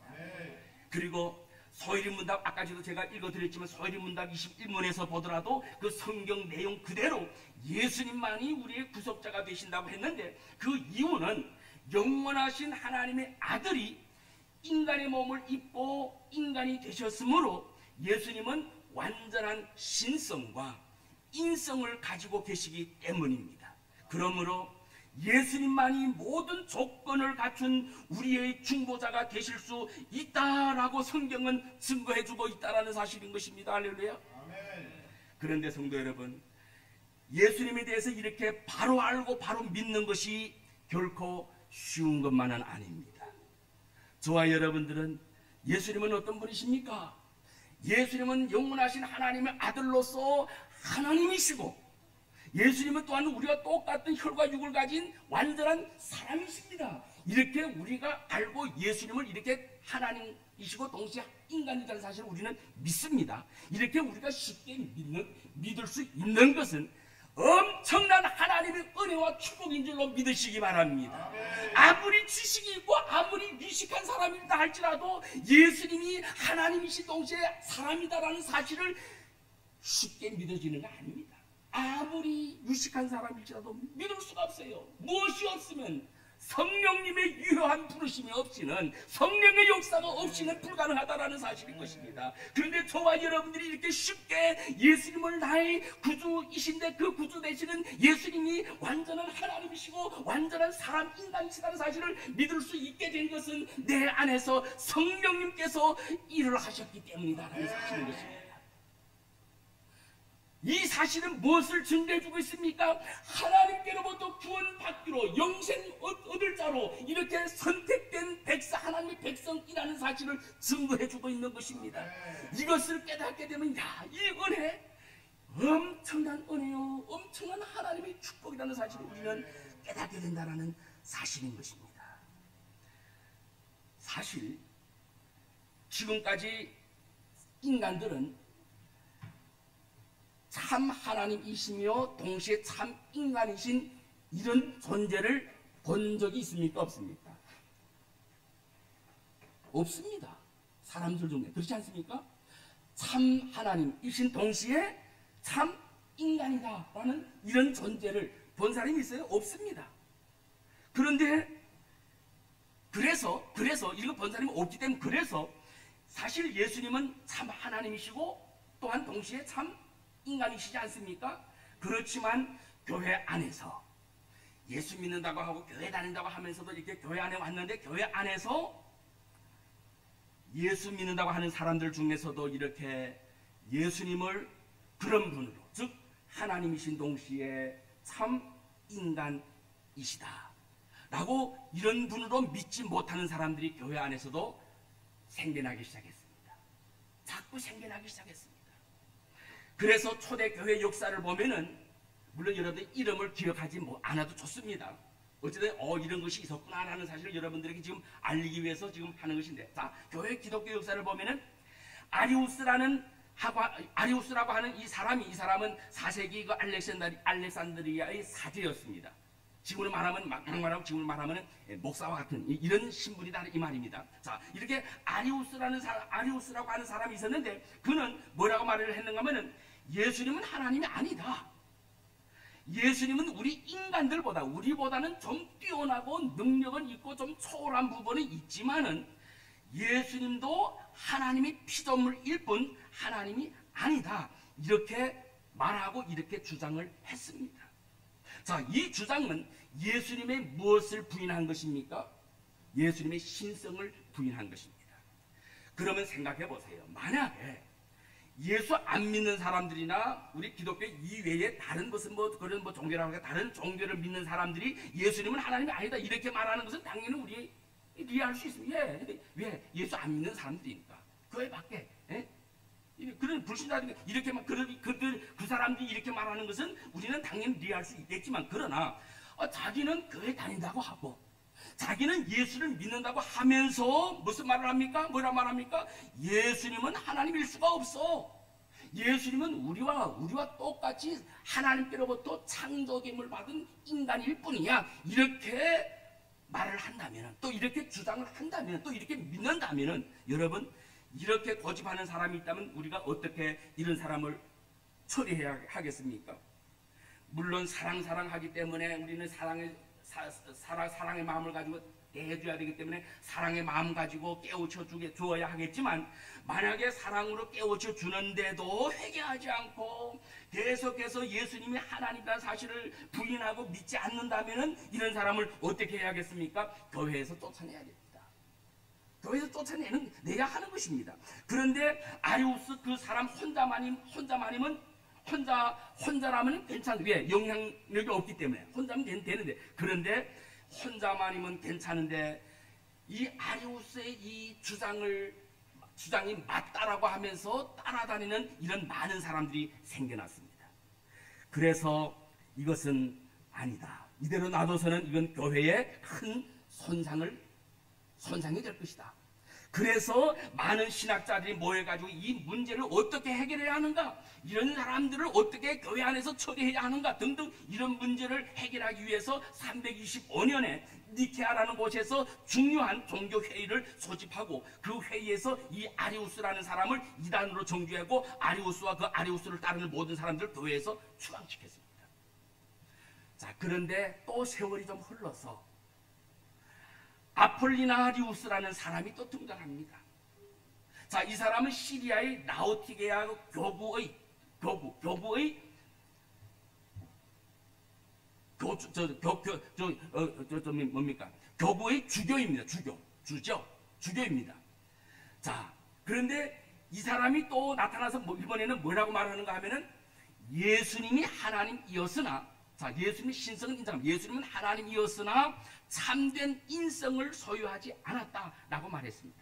그리고 소위문답 아까 제가 읽어드렸지만 소위문답 21문에서 보더라도 그 성경 내용 그대로 예수님만이 우리의 구속자가 되신다고 했는데 그 이유는 영원하신 하나님의 아들이 인간의 몸을 입고 인간이 되셨으므로 예수님은 완전한 신성과 인성을 가지고 계시기 때문입니다. 그러므로 예수님만이 모든 조건을 갖춘 우리의 중보자가 되실 수 있다라고 성경은 증거해주고 있다라는 사실인 것입니다. 할렐루야. 그런데 성도 여러분, 예수님에 대해서 이렇게 바로 알고 바로 믿는 것이 결코 쉬운 것만은 아닙니다. 저와 여러분들은 예수님은 어떤 분이십니까? 예수님은 영원하신 하나님의 아들로서 하나님이시고 예수님은 또한 우리와 똑같은 혈과 육을 가진 완전한 사람이십니다. 이렇게 우리가 알고 예수님을 이렇게 하나님이시고 동시에 인간이라는 사실을 우리는 믿습니다. 이렇게 우리가 쉽게 믿을 수 있는 것은 엄청난 하나님의 은혜와 축복인 줄로 믿으시기 바랍니다. 아무리 지식이 있고 아무리 유식한 사람이다 할지라도 예수님이 하나님이신 동시에 사람이다라는 사실을 쉽게 믿어지는 거 아닙니다. 아무리 유식한 사람일지라도 믿을 수가 없어요. 무엇이 없으면 성령님의 유효한 부르심이 없이는 성령의 역사가 없이는 불가능하다라는 사실인 것입니다. 그런데 저와 여러분들이 이렇게 쉽게 예수님을 나의 구주이신데 그 구주 되시는 예수님이 완전한 하나님이시고 완전한 사람 인간이시다는 사실을 믿을 수 있게 된 것은 내 안에서 성령님께서 일을 하셨기 때문이다라는 사실인 것입니다. 이 사실은 무엇을 증거해주고 있습니까? 하나님께로부터 구원받기로 영생 얻을 자로 이렇게 선택된 하나님의 백성이라는 사실을 증거해주고 있는 것입니다. 이것을 깨닫게 되면 이 은혜 엄청난 은혜요 엄청난 하나님의 축복이라는 사실을 우리는 깨닫게 된다는 사실인 것입니다. 사실 지금까지 인간들은 참 하나님이시며 동시에 참 인간이신 이런 존재를 본 적이 있습니까? 없습니까? 없습니다. 사람들 중에 그렇지 않습니까? 참 하나님이신 동시에 참 인간이다라는 이런 존재를 본 사람이 있어요? 없습니다. 그런데 그래서 이거 본 사람이 없기 때문에 그래서 사실 예수님은 참 하나님이시고 또한 동시에 참 인간이시지 않습니까? 그렇지만 교회 안에서 예수 믿는다고 하고 교회 다닌다고 하면서도 이렇게 교회 안에 왔는데 교회 안에서 예수 믿는다고 하는 사람들 중에서도 이렇게 예수님을 그런 분으로, 즉 하나님이신 동시에 참 인간이시다 라고 이런 분으로 믿지 못하는 사람들이 교회 안에서도 생겨나기 시작했습니다. 자꾸 생겨나기 시작했습니다. 그래서 초대교회 역사를 보면은 물론 여러분들 이름을 기억하지 않아도 좋습니다. 어쨌든 이런 것이 있었구나 하는 사실을 여러분들에게 지금 알리기 위해서 지금 하는 것인데, 자, 교회 기독교 역사를 보면은 아리우스라고 하는 이 사람은 4세기 그 알렉산드리아의 사제였습니다. 지금으로 말하면 목사와 같은 이런 신분이다 이 말입니다. 자, 이렇게 아리우스라고 하는 사람이 있었는데 그는 뭐라고 말을 했는가 하면은 예수님은 하나님이 아니다. 예수님은 우리보다는 좀 뛰어나고 능력은 있고 좀 초월한 부분은 있지만은 예수님도 하나님의 피조물일 뿐 하나님이 아니다. 이렇게 말하고 이렇게 주장을 했습니다. 자, 이 주장은 예수님의 무엇을 부인한 것입니까? 예수님의 신성을 부인한 것입니다. 그러면 생각해 보세요. 만약에 예수 안 믿는 사람들이나 우리 기독교 이외에 다른 무슨 그런 종교라고 다른 종교를 믿는 사람들이 예수님은 하나님이 아니다 이렇게 말하는 것은 당연히 우리 이해할 수 있습니다. 왜? 예수 안 믿는 사람들이니까. 교회 밖에. 그런 불신자들이 그 사람들이 이렇게 말하는 것은 우리는 당연히 이해할 수 있겠지만, 그러나 자기는 교회 다닌다고 하고 자기는 예수를 믿는다고 하면서 무슨 말을 합니까? 뭐라 말합니까? 예수님은 하나님일 수가 없어. 예수님은 우리와 똑같이 하나님께로부터 창조됨을 받은 인간일 뿐이야. 이렇게 말을 한다면, 또 이렇게 주장을 한다면, 또 이렇게 믿는다면, 여러분 이렇게 고집하는 사람이 있다면 우리가 어떻게 이런 사람을 처리해야 하겠습니까? 물론 사랑하기 때문에 우리는 사랑의 마음을 가지고 대해줘야 되기 때문에 사랑의 마음 가지고 깨우쳐 주어야 하겠지만, 만약에 사랑으로 깨우쳐 주는데도 회개하지 않고 계속해서 예수님이 하나님이라는 사실을 부인하고 믿지 않는다면 이런 사람을 어떻게 해야겠습니까? 교회에서 쫓아내야겠다. 교회에서 쫓아내야 하는 것입니다. 그런데 아리우스 그 사람 혼자라면 괜찮은데, 왜? 영향력이 없기 때문에 혼자면 되는데, 그런데 혼자만이면 괜찮은데 이 아리우스의 이 주장이 맞다라고 하면서 따라다니는 이런 많은 사람들이 생겨났습니다. 그래서 이것은 아니다. 이대로 놔둬서는 이건 교회에 큰 손상이 될 것이다. 그래서 많은 신학자들이 모여가지고 이 문제를 어떻게 해결해야 하는가, 이런 사람들을 어떻게 교회 안에서 처리해야 하는가 등등 이런 문제를 해결하기 위해서 325년에 니케아라는 곳에서 중요한 종교회의를 소집하고, 그 회의에서 이 아리우스라는 사람을 이단으로 정죄하고 아리우스와 그 아리우스를 따르는 모든 사람들을 교회에서 추방시켰습니다. 자, 그런데 또 세월이 좀 흘러서 아폴리나리우스라는 사람이 또 등장합니다. 자, 이 사람은 시리아의 라오티게아 교구의 주교입니다. 주교입니다. 자, 그런데 이 사람이 또 나타나서 이번에는 뭐라고 말하는가 하면은 예수님이 하나님이었으나, 자, 예수님의 신성은 인정합니다. 예수님은 하나님이었으나 참된 인성을 소유하지 않았다라고 말했습니다.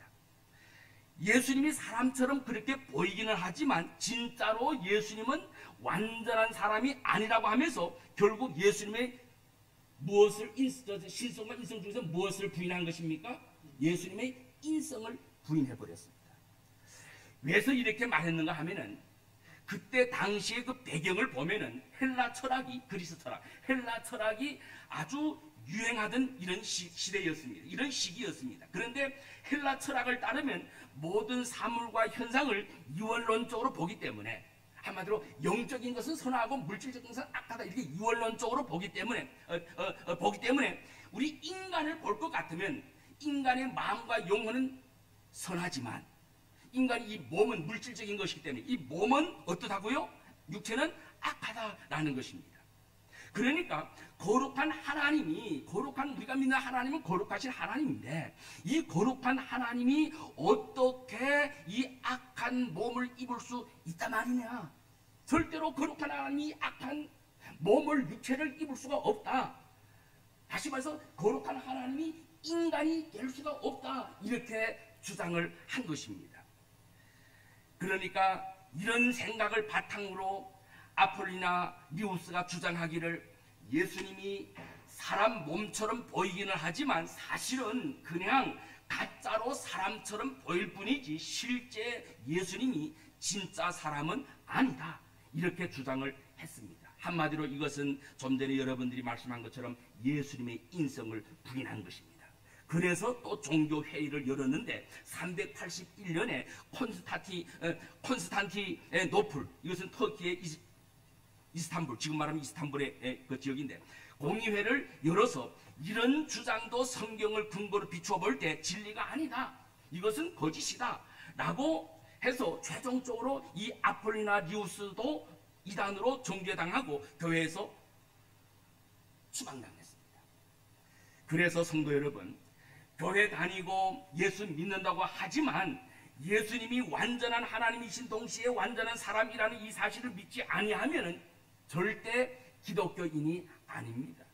예수님이 사람처럼 그렇게 보이기는 하지만 진짜로 예수님은 완전한 사람이 아니라고 하면서 결국 예수님의 신성과 인성 중에서 무엇을 부인한 것입니까? 예수님의 인성을 부인해버렸습니다. 왜서 이렇게 말했는가 하면은 그때 당시의 그 배경을 보면은 그리스 철학이 아주 유행하던 이런 시대였습니다. 이런 시기였습니다. 그런데 헬라 철학을 따르면 모든 사물과 현상을 유월론적으로 보기 때문에, 한마디로 영적인 것은 선하고 물질적인 것은 악하다, 이렇게 유월론적으로 보기 때문에 우리 인간을 볼 것 같으면 인간의 마음과 영혼은 선하지만 인간의 이 몸은 물질적인 것이기 때문에 이 몸은 어떻다고요? 육체는 악하다라는 것입니다. 그러니까 거룩한 하나님이, 거룩한 우리가 믿는 하나님은 거룩하신 하나님인데, 이 거룩한 하나님이 어떻게 이 악한 몸을 입을 수 있단 말이냐. 절대로 거룩한 하나님이 악한 몸을, 육체를 입을 수가 없다. 다시 말해서 거룩한 하나님이 인간이 될 수가 없다, 이렇게 주장을 한 것입니다. 그러니까 이런 생각을 바탕으로 아폴리나리우스가 주장하기를 예수님이 사람 몸처럼 보이기는 하지만 사실은 그냥 가짜로 사람처럼 보일 뿐이지 실제 예수님이 진짜 사람은 아니다, 이렇게 주장을 했습니다. 한마디로 이것은 좀 전에 여러분들이 말씀한 것처럼 예수님의 인성을 부인한 것입니다. 그래서 또 종교회의를 열었는데 381년에 콘스탄티노플, 이것은 터키의 이스탄불, 지금 말하면 이스탄불의 그 지역인데, 공의회를 열어서 이런 주장도 성경을 근거로 비추어 볼 때 진리가 아니다, 이것은 거짓이다 라고 해서 최종적으로 이 아폴리나리우스도 이단으로 정죄당하고 교회에서 추방당했습니다. 그래서 성도 여러분, 교회 다니고 예수 믿는다고 하지만 예수님이 완전한 하나님이신 동시에 완전한 사람이라는 이 사실을 믿지 아니하면 절대 기독교인이 아닙니다.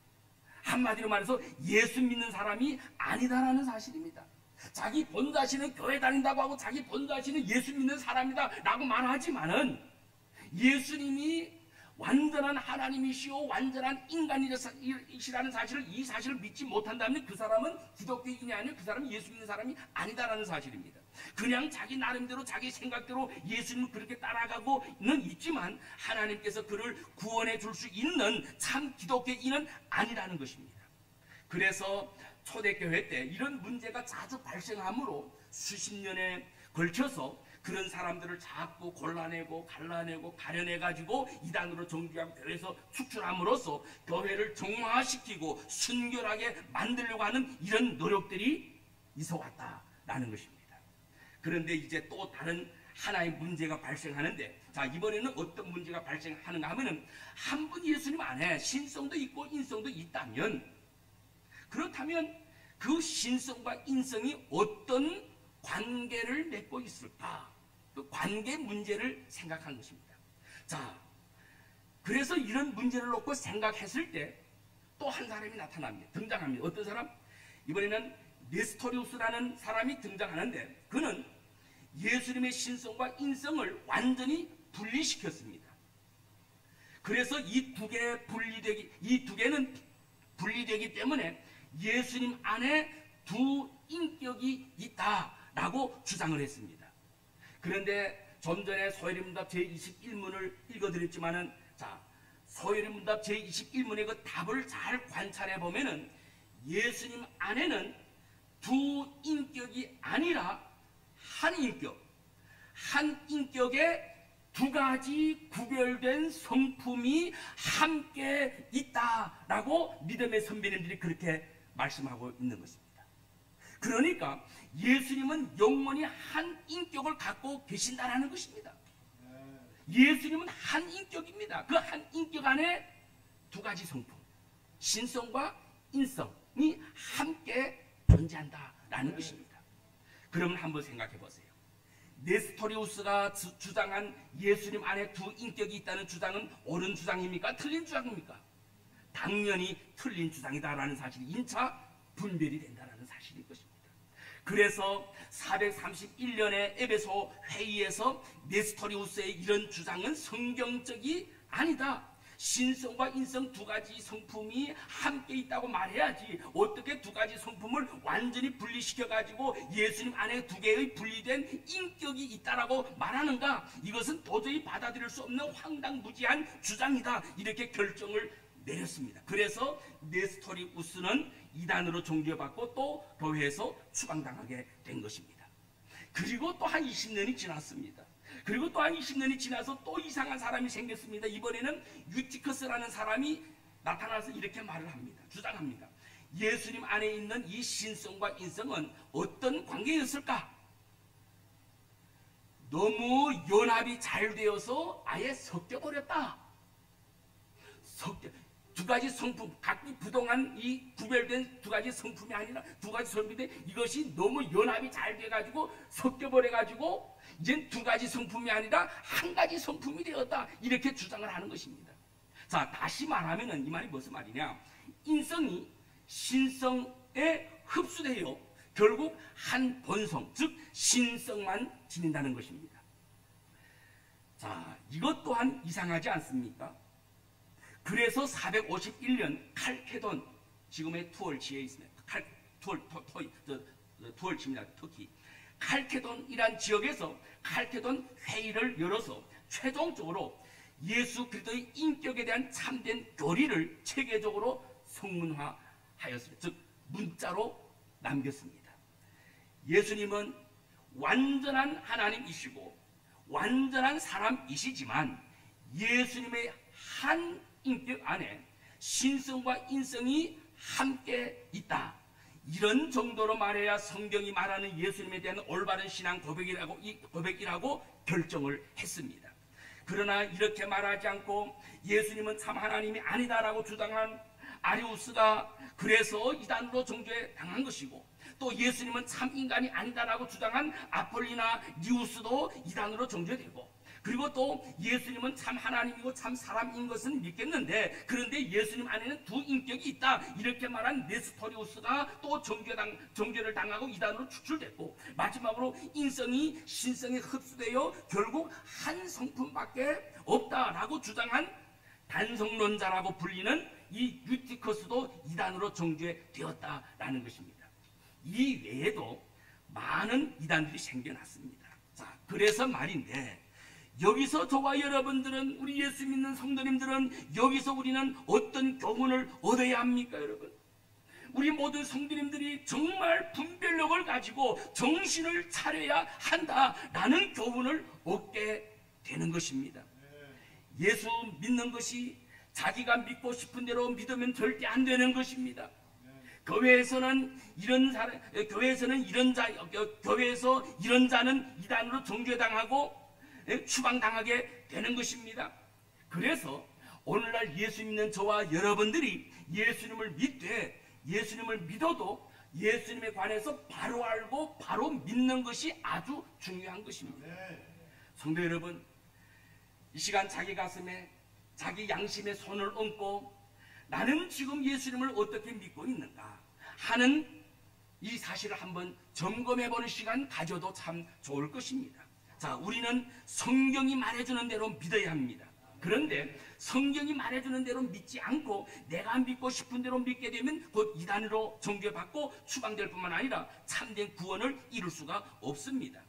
한마디로 말해서 예수 믿는 사람이 아니다라는 사실입니다. 자기 본자신은 교회 다닌다고 하고 자기 본자신은 예수 믿는 사람이다 라고 말하지만은 예수님이 완전한 하나님이시오 완전한 인간이시라는 사실을, 이 사실을 믿지 못한다면 그 사람은 기독교인이 아니고 그 사람은 예수 믿는 사람이 아니다라는 사실입니다. 그냥 자기 나름대로 자기 생각대로 예수님을 그렇게 따라가고는 있지만 하나님께서 그를 구원해 줄 수 있는 참 기독교인은 아니라는 것입니다. 그래서 초대교회 때 이런 문제가 자주 발생하므로 수십 년에 걸쳐서 그런 사람들을 자꾸 골라내고 갈라내고 가려내가지고 이단으로 정죄하고 교회에서 축출함으로써 교회를 정화시키고 순결하게 만들려고 하는 이런 노력들이 있어왔다라는 것입니다. 그런데 이제 또 다른 하나의 문제가 발생하는데, 자, 이번에는 어떤 문제가 발생하는가 하면은 한 분 예수님 안에 신성도 있고 인성도 있다면, 그렇다면 그 신성과 인성이 어떤 관계를 맺고 있을까? 그 관계 문제를 생각한 것입니다. 자, 그래서 이런 문제를 놓고 생각했을 때 또 한 사람이 나타납니다. 등장합니다. 어떤 사람? 이번에는 네스토리우스라는 사람이 등장하는데, 그는 예수님의 신성과 인성을 완전히 분리시켰습니다. 그래서 이 두 개는 분리되기 때문에 예수님 안에 두 인격이 있다라고 주장을 했습니다. 그런데 좀 전에 소요리문답 제21문을 읽어드렸지만은, 자, 소요리문답 제21문의 그 답을 잘 관찰해 보면은 예수님 안에는 두 인격이 아니라 한 인격, 한 인격에 두 가지 구별된 성품이 함께 있다라고 믿음의 선배님들이 그렇게 말씀하고 있는 것입니다. 그러니까 예수님은 영원히 한 인격을 갖고 계신다라는 것입니다. 예수님은 한 인격입니다. 그 한 인격 안에 두 가지 성품, 신성과 인성이 함께 존재한다라는 것입니다. 그러면 한번 생각해 보세요. 네스토리우스가 주장한 예수님 안에 두 인격이 있다는 주장은 옳은 주장입니까? 틀린 주장입니까? 당연히 틀린 주장이다라는 사실이 인차 분별이 된다는 사실일 것입니다. 그래서 431년에 에베소 회의에서 네스토리우스의 이런 주장은 성경적이 아니다. 신성과 인성 두 가지 성품이 함께 있다고 말해야지 어떻게 두 가지 성품을 완전히 분리시켜가지고 예수님 안에 두 개의 분리된 인격이 있다라고 말하는가? 이것은 도저히 받아들일 수 없는 황당무지한 주장이다. 이렇게 결정을 내렸습니다. 그래서 네스토리우스는 이단으로 정죄받고 또 교회에서 추방당하게 된 것입니다. 그리고 또 한 20년이 지났습니다. 그리고 또 한 20년이 지나서 또 이상한 사람이 생겼습니다. 이번에는 유티커스라는 사람이 나타나서 이렇게 말을 합니다. 주장합니다. 예수님 안에 있는 이 신성과 인성은 어떤 관계였을까? 너무 연합이 잘 되어서 아예 섞여버렸다. 두 가지 성품, 각기 부동한 이 구별된 두 가지 성품이 아니라 두 가지 성품인데 이것이 너무 연합이 잘 돼가지고 섞여버려가지고 이젠 두 가지 성품이 아니라 한 가지 성품이 되었다. 이렇게 주장을 하는 것입니다. 자, 다시 말하면은 이 말이 무슨 말이냐? 인성이 신성에 흡수되어 결국 한 본성, 즉 신성만 지닌다는 것입니다. 자, 이것 또한 이상하지 않습니까? 그래서 451년 칼케돈, 지금의 투월치에 있습니다. 투월치입니다. 터키. 칼케돈이란 지역에서 칼케돈 회의를 열어서 최종적으로 예수 그리스도의 인격에 대한 참된 교리를 체계적으로 성문화하였습니다. 즉 문자로 남겼습니다. 예수님은 완전한 하나님이시고 완전한 사람이시지만 예수님의 한 인격 안에 신성과 인성이 함께 있다. 이런 정도로 말해야 성경이 말하는 예수님에 대한 올바른 신앙 고백이라고 결정을 했습니다. 그러나 이렇게 말하지 않고 예수님은 참 하나님이 아니다라고 주장한 아리우스가 그래서 이단으로 정죄 당한 것이고, 또 예수님은 참 인간이 아니다라고 주장한 아폴리나 니우스도 이단으로 정죄되고, 그리고 또 예수님은 참 하나님이고 참 사람인 것은 믿겠는데 그런데 예수님 안에는 두 인격이 있다 이렇게 말한 네스토리우스가 또 정죄를 당하고 이단으로 추출됐고, 마지막으로 인성이 신성에 흡수되어 결국 한 성품밖에 없다라고 주장한 단성론자라고 불리는 이 유티커스도 이단으로 정죄되었다라는 것입니다. 이 외에도 많은 이단들이 생겨났습니다. 자, 그래서 말인데 여기서 저와 여러분들은, 우리 예수 믿는 성도님들은 여기서 우리는 어떤 교훈을 얻어야 합니까, 여러분? 우리 모든 성도님들이 정말 분별력을 가지고 정신을 차려야 한다라는 교훈을 얻게 되는 것입니다. 예수 믿는 것이 자기가 믿고 싶은 대로 믿으면 절대 안 되는 것입니다. 교회에서는 교회에서 이런 자는 이단으로 정죄당하고 추방당하게 되는 것입니다. 그래서 오늘날 예수 믿는 저와 여러분들이 예수님을 믿어도 예수님에 관해서 바로 알고 바로 믿는 것이 아주 중요한 것입니다. 성도 여러분, 이 시간 자기 가슴에 자기 양심에 손을 얹고 나는 지금 예수님을 어떻게 믿고 있는가 하는 이 사실을 한번 점검해보는 시간 가져도 참 좋을 것입니다. 자, 우리는 성경이 말해주는 대로 믿어야 합니다. 그런데 성경이 말해주는 대로 믿지 않고 내가 믿고 싶은 대로 믿게 되면 곧 이단으로 정죄받고 추방될 뿐만 아니라 참된 구원을 이룰 수가 없습니다.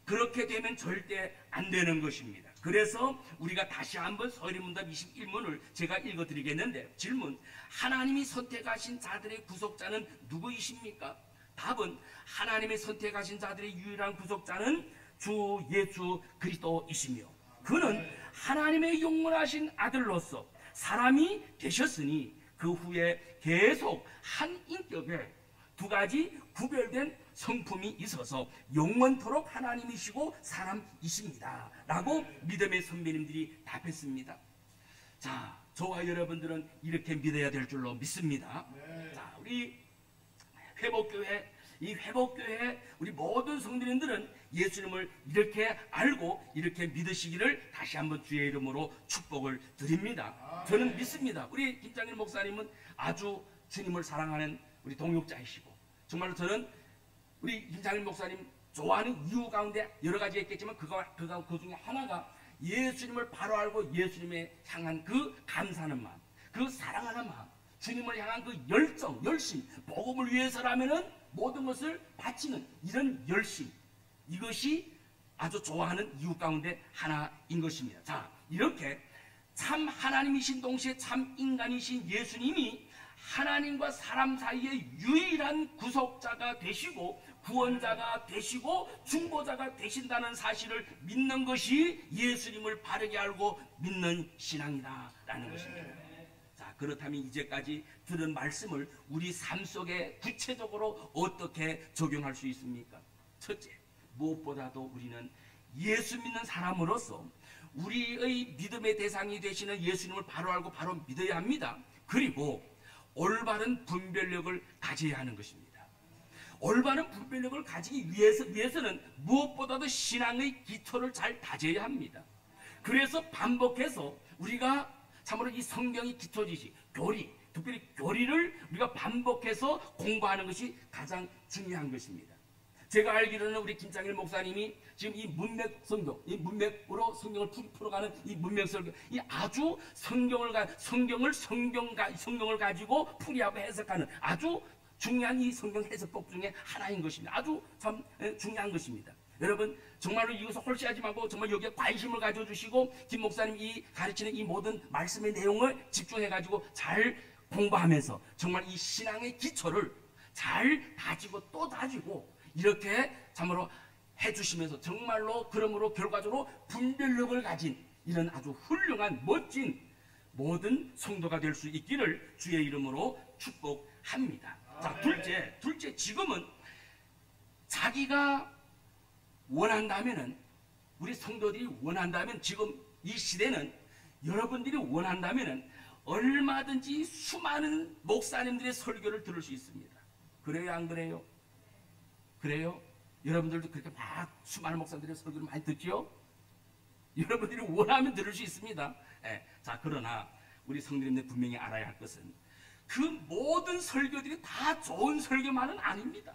그렇게 되면 절대 안 되는 것입니다. 그래서 우리가 다시 한번 서리문답 21문을 제가 읽어드리겠는데, 질문: 하나님이 선택하신 자들의 구속자는 누구이십니까? 답은 하나님의 선택하신 자들의 유일한 구속자는 주 예수 그리스도이시며 그는 하나님의 영원하신 아들로서 사람이 되셨으니 그 후에 계속 한 인격에 두 가지 구별된 성품이 있어서 영원토록 하나님이시고 사람이십니다 라고 믿음의 선배님들이 답했습니다. 자, 저와 여러분들은 이렇게 믿어야 될 줄로 믿습니다. 자, 우리 회복교회, 이 회복교회 우리 모든 성도님들은 예수님을 이렇게 알고 이렇게 믿으시기를 다시 한번 주의 이름으로 축복을 드립니다. 저는 믿습니다. 우리 김장일 목사님은 아주 주님을 사랑하는 우리 동역자이시고, 정말로 저는 우리 김장일 목사님 좋아하는 이유 가운데 여러 가지 있겠지만 그 중에 하나가 예수님을 바로 알고 예수님에 향한 그 감사하는 마음, 그 사랑하는 마음, 주님을 향한 그 열심, 복음을 위해서라면은 모든 것을 바치는 이런 열심, 이것이 아주 좋아하는 이유 가운데 하나인 것입니다. 자, 이렇게 참 하나님이신 동시에 참 인간이신 예수님이 하나님과 사람 사이의 유일한 구속자가 되시고 구원자가 되시고 중보자가 되신다는 사실을 믿는 것이 예수님을 바르게 알고 믿는 신앙이다라는 것입니다. 자, 그렇다면 이제까지 들은 말씀을 우리 삶 속에 구체적으로 어떻게 적용할 수 있습니까? 첫째, 무엇보다도 우리는 예수 믿는 사람으로서 우리의 믿음의 대상이 되시는 예수님을 바로 알고 바로 믿어야 합니다. 그리고 올바른 분별력을 가져야 하는 것입니다. 올바른 분별력을 가지기 위해서는 무엇보다도 신앙의 기초를 잘 다져야 합니다. 그래서 반복해서 우리가 참으로 이 성경의 기초 지식, 교리, 특별히 교리를 우리가 반복해서 공부하는 것이 가장 중요한 것입니다. 제가 알기로는 우리 김창일 목사님이 지금 이 문맥 성경, 이 문맥으로 성경을 풀어가는 이 문맥 성경, 이 아주 성경을 가지고 풀이하고 해석하는 아주 중요한 이 성경 해석법 중에 하나인 것입니다. 아주 참 중요한 것입니다. 여러분 정말로 이것을 홀시하지 말고 정말 여기에 관심을 가져주시고 김 목사님 이 가르치는 이 모든 말씀의 내용을 집중해가지고 잘 공부하면서 정말 이 신앙의 기초를 잘 다지고 또 다지고 이렇게 참으로 해주시면서 정말로 그러므로 결과적으로 분별력을 가진 이런 아주 훌륭한 멋진 모든 성도가 될 수 있기를 주의 이름으로 축복합니다. 자, 둘째 지금은 자기가 원한다면은 우리 성도들이 원한다면 지금 이 시대는 여러분들이 원한다면은 얼마든지 수많은 목사님들의 설교를 들을 수 있습니다. 그래요, 안 그래요? 그래요? 여러분들도 그렇게 막 수많은 목사님들의 설교를 많이 듣죠? 여러분들이 원하면 들을 수 있습니다. 자, 그러나 우리 성도님들 분명히 알아야 할 것은 그 모든 설교들이 다 좋은 설교만은 아닙니다.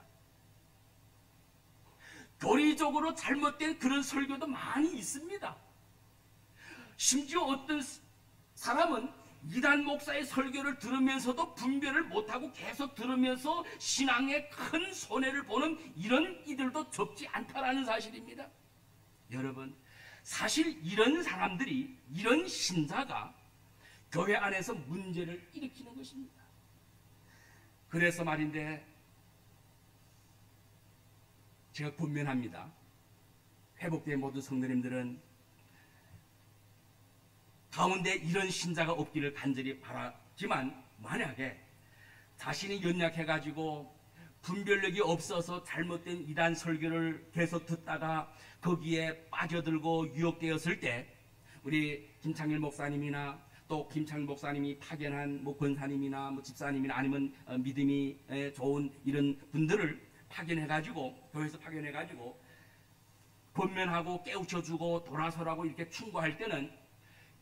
교리적으로 잘못된 그런 설교도 많이 있습니다. 심지어 어떤 사람은 이단 목사의 설교를 들으면서도 분별을 못하고 계속 들으면서 신앙에 큰 손해를 보는 이런 이들도 적지 않다라는 사실입니다. 여러분, 사실 이런 사람들이, 이런 신자가 교회 안에서 문제를 일으키는 것입니다. 그래서 말인데 제가 권면합니다. 회복된 모든 성도님들은 가운데 이런 신자가 없기를 간절히 바라지만 만약에 자신이 연약해가지고 분별력이 없어서 잘못된 이단 설교를 계속 듣다가 거기에 빠져들고 유혹되었을 때 우리 김창일 목사님이나 또 김창일 목사님이 파견한 뭐 권사님이나 뭐 집사님이나 아니면 믿음이 좋은 이런 분들을 파견해가지고 교회에서 파견해가지고 권면하고 깨우쳐주고 돌아서라고 이렇게 충고할 때는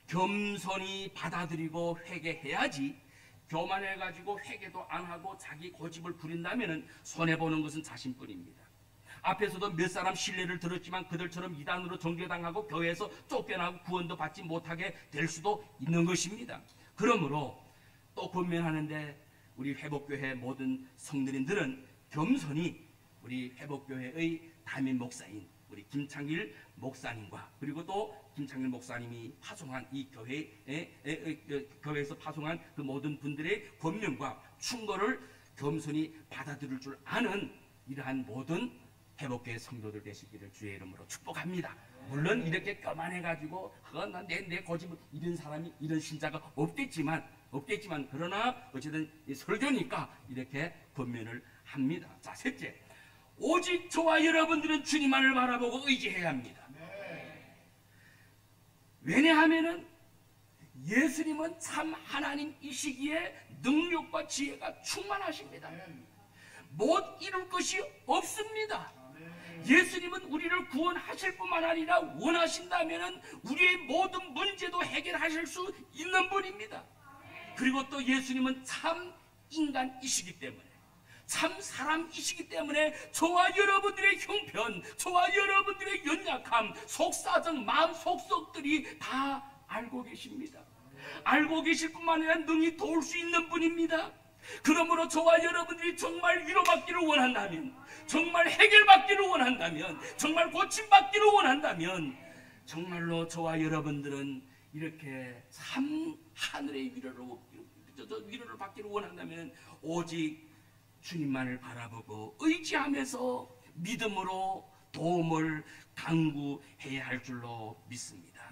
겸손히 받아들이고 회개해야지 교만해가지고 회개도 안 하고 자기 고집을 부린다면 손해보는 것은 자신뿐입니다. 앞에서도 몇 사람 신뢰를 들었지만 그들처럼 이단으로 정죄당하고 교회에서 쫓겨나고 구원도 받지 못하게 될 수도 있는 것입니다. 그러므로 또 권면하는데 우리 회복교회 모든 성도님들은 겸손히 우리 회복교회의 담임 목사인 우리 김창일 목사님과 그리고 또 김창일 목사님이 파송한 이 교회에서 파송한 그 모든 분들의 권면과 충고를 겸손히 받아들일 줄 아는 이러한 모든 회복교회 성도들 되시기를 주의 이름으로 축복합니다. 물론 이렇게 교만해가지고 내 고집은 이런 사람이 이런 신자가 없겠지만 그러나 어쨌든 설교니까 이렇게 권면을 합니다. 자, 셋째, 오직 저와 여러분들은 주님만을 바라보고 의지해야 합니다. 왜냐하면은 예수님은 참 하나님이시기에 능력과 지혜가 충만하십니다. 못 이룰 것이 없습니다. 예수님은 우리를 구원하실 뿐만 아니라 원하신다면 우리의 모든 문제도 해결하실 수 있는 분입니다. 그리고 또 예수님은 참 인간이시기 때문에 참 사람이시기 때문에 저와 여러분들의 형편, 저와 여러분들의 연약함, 속사정, 마음 속속들이 다 알고 계십니다. 알고 계실 뿐만 아니라 능히 도울 수 있는 분입니다. 그러므로 저와 여러분들이 정말 위로받기를 원한다면, 정말 해결받기를 원한다면, 정말 고침받기를 원한다면 정말로 저와 여러분들은 이렇게 참 하늘의 위로를 받기를 원한다면 오직 주님만을 바라보고 의지하면서 믿음으로 도움을 강구해야 할 줄로 믿습니다.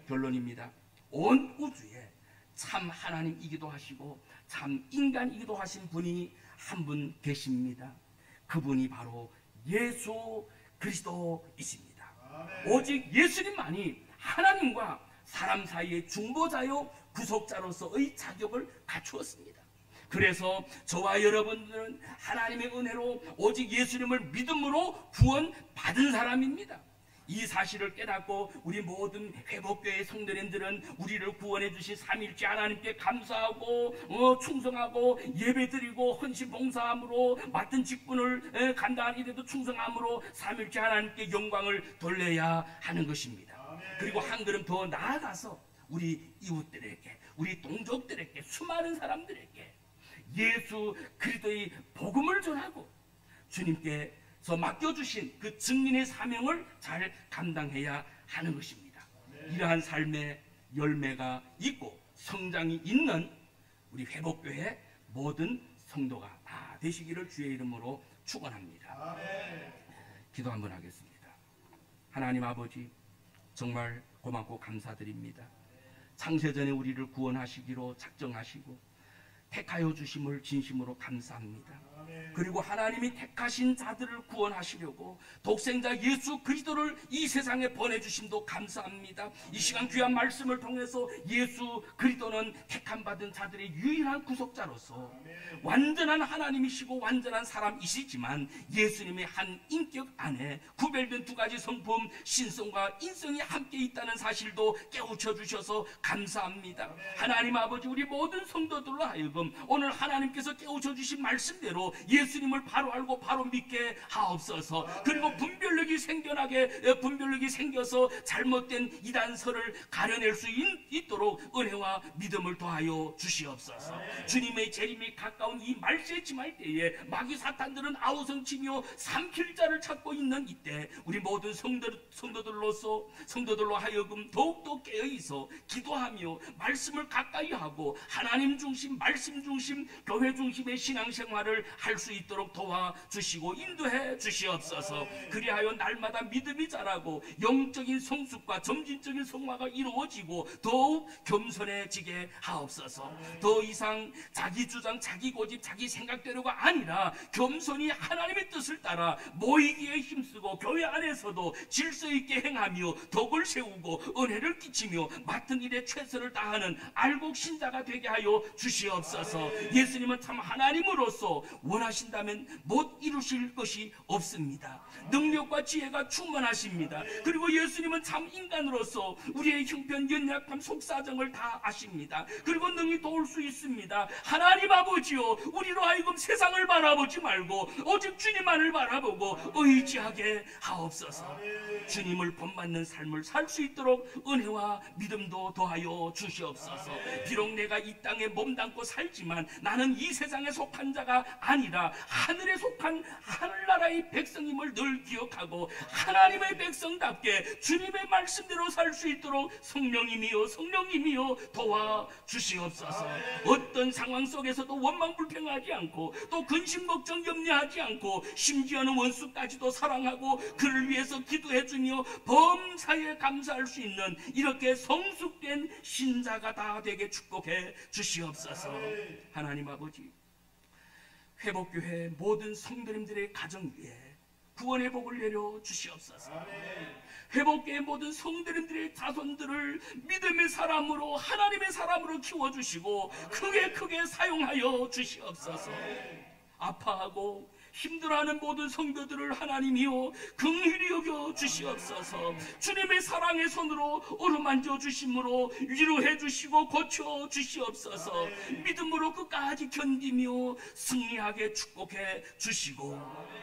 결론입니다. 온 우주에 참 하나님이기도 하시고 참 인간이기도 하신 분이 한 분 계십니다. 그분이 바로 예수 그리스도이십니다. 오직 예수님만이 하나님과 사람 사이의 중보자요 구속자로서의 자격을 갖추었습니다. 그래서 저와 여러분들은 하나님의 은혜로 오직 예수님을 믿음으로 구원받은 사람입니다. 이 사실을 깨닫고 우리 모든 회복교회 성도님들은 우리를 구원해 주신 삼위일체 하나님께 감사하고 충성하고 예배드리고 헌신봉사함으로 맡은 직분을 감당한 일에도 충성함으로 삼위일체 하나님께 영광을 돌려야 하는 것입니다. 그리고 한 걸음 더 나아가서 우리 이웃들에게, 우리 동족들에게, 수많은 사람들에게 예수 그리스도의 복음을 전하고 주님께서 맡겨주신 그 증인의 사명을 잘 감당해야 하는 것입니다. 이러한 삶의 열매가 있고 성장이 있는 우리 회복교회 모든 성도가 다 되시기를 주의 이름으로 축원합니다. 기도 한번 하겠습니다. 하나님 아버지, 정말 고맙고 감사드립니다. 창세전에 우리를 구원하시기로 작정하시고 택하여 주심을 진심으로 감사합니다. 그리고 하나님이 택하신 자들을 구원하시려고 독생자 예수 그리스도를 이 세상에 보내주심도 감사합니다. 이 시간 귀한 말씀을 통해서 예수 그리스도는 택함 받은 자들의 유일한 구속자로서 완전한 하나님이시고 완전한 사람이시지만 예수님의 한 인격 안에 구별된 두 가지 성품, 신성과 인성이 함께 있다는 사실도 깨우쳐 주셔서 감사합니다. 하나님 아버지, 우리 모든 성도들로 하여금 오늘 하나님께서 깨우쳐 주신 말씀대로 예수님을 바로 알고 바로 믿게 하옵소서. 그리고 분별력이 생겨서 잘못된 이단설을 가려낼 수 있도록 은혜와 믿음을 더하여 주시옵소서. 주님의 재림이 가까운 이 말세에 침할 때에 마귀 사탄들은 아우성치며 삼킬 자를 찾고 있는 이때 우리 모든 성도들로 하여금 더욱더 깨어있어 기도하며 말씀을 가까이 하고 하나님 중심, 말씀 중심, 교회 중심의 신앙생활을 할 수 있도록 도와주시고 인도해 주시옵소서. 그리하여 날마다 믿음이 자라고 영적인 성숙과 점진적인 성화가 이루어지고 더욱 겸손해지게 하옵소서. 더 이상 자기 주장, 자기 고집, 자기 생각대로가 아니라 겸손히 하나님의 뜻을 따라 모이기에 힘쓰고 교회 안에서도 질서 있게 행하며 덕을 세우고 은혜를 끼치며 맡은 일에 최선을 다하는 알곡 신자가 되게 하여 주시옵소서. 예수님은 참 하나님으로서 원하신다면 못 이루실 것이 없습니다. 능력과 지혜가 충만하십니다. 그리고 예수님은 참 인간으로서 우리의 형편, 연약함, 속사정을 다 아십니다. 그리고 능히 도울 수 있습니다. 하나님 아버지요, 우리로 하여금 세상을 바라보지 말고 오직 주님만을 바라보고 의지하게 하옵소서. 주님을 본받는 삶을 살 수 있도록 은혜와 믿음도 더하여 주시옵소서. 비록 내가 이 땅에 몸담고 살지만 나는 이 세상에 속한 자가 아니라 하늘에 속한 하늘나라의 백성임을 늘 기억하고 하나님의 백성답게 주님의 말씀대로 살 수 있도록 성령님이여 도와주시옵소서. 어떤 상황 속에서도 원망불평하지 않고 또 근심 걱정 염려하지 않고 심지어는 원수까지도 사랑하고 그를 위해서 기도해주며 범사에 감사할 수 있는 이렇게 성숙된 신자가 다 되게 축복해 주시옵소서. 하나님 아버지, 회복교회 모든 성도님들의 가정 위에 구원의 복을 내려 주시옵소서. 회복교회 모든 성도님들의 자손들을 믿음의 사람으로, 하나님의 사람으로 키워주시고 크게 사용하여 주시옵소서. 아파하고 힘들어하는 모든 성도들을 하나님이여 긍휼히 여겨 주시옵소서. 주님의 사랑의 손으로 어루만져 주심으로 위로해 주시고 고쳐 주시옵소서. 믿음으로 끝까지 견디며 승리하게 축복해 주시고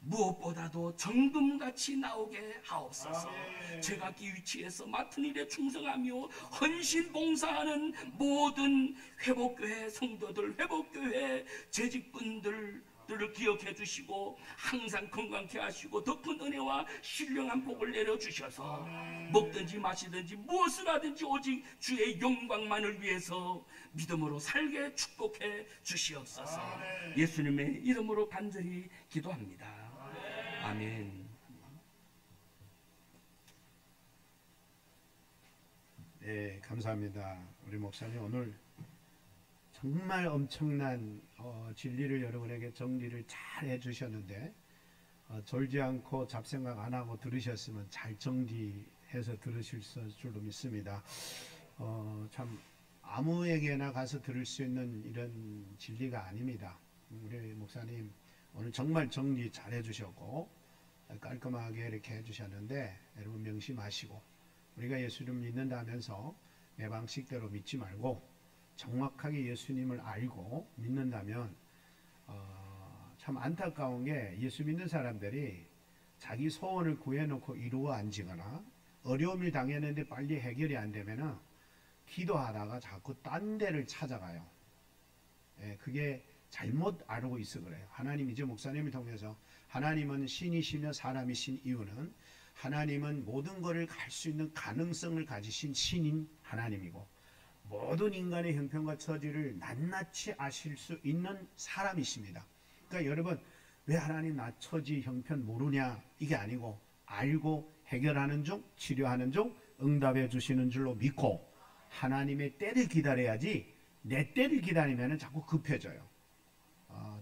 무엇보다도 정금같이 나오게 하옵소서. 제각기 위치에서 맡은 일에 충성하며 헌신 봉사하는 모든 회복교회 성도들, 회복교회 재직분들을 기억해 주시고 항상 건강케 하시고 더 큰 은혜와 신령한 복을 내려주셔서 먹든지 마시든지 무엇을 하든지 오직 주의 영광만을 위해서 믿음으로 살게 축복해 주시옵소서. 예수님의 이름으로 간절히 기도합니다. 아멘. 네, 감사합니다. 우리 목사님 오늘 정말 엄청난 진리를 여러분에게 정리를 잘 해주셨는데 졸지 않고 잡생각 안 하고 들으셨으면 잘 정리해 해서 들으실 줄로 믿습니다. 참 아무에게나 가서 들을 수 있는 이런 진리가 아닙니다. 우리 목사님 오늘 정말 정리 잘 해주셨고 깔끔하게 이렇게 해주셨는데 여러분 명심하시고 우리가 예수를 믿는다면서 내 방식대로 믿지 말고 정확하게 예수님을 알고 믿는다면 참 안타까운 게 예수 믿는 사람들이 자기 소원을 구해놓고 이루어 앉거나 어려움을 당했는데 빨리 해결이 안 되면은 기도하다가 자꾸 딴 데를 찾아가요. 그게 잘못 알고 있어 그래요. 하나님 이제 목사님을 통해서 하나님은 신이시며 사람이 신 이유는 하나님은 모든 것을 갈 수 있는 가능성을 가지신 신인 하나님이고 모든 인간의 형편과 처지를 낱낱이 아실 수 있는 사람이십니다. 그러니까 여러분 왜 하나님 나 처지 형편 모르냐 이게 아니고 알고 해결하는 중 치료하는 중 응답해 주시는 줄로 믿고 하나님의 때를 기다려야지 내 때를 기다리면 자꾸 급해져요.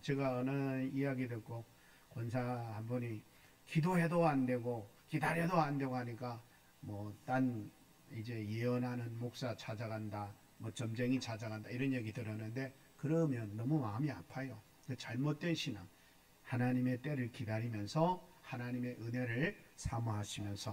제가 어느 이야기 듣고 권사 한 분이 기도해도 안 되고 기다려도 안 되고 하니까 뭐 딴 이제 예언하는 목사 찾아간다 뭐 점쟁이 찾아간다 이런 얘기 들었는데 그러면 너무 마음이 아파요. 잘못된 신앙 하나님의 때를 기다리면서 하나님의 은혜를 사모하시면서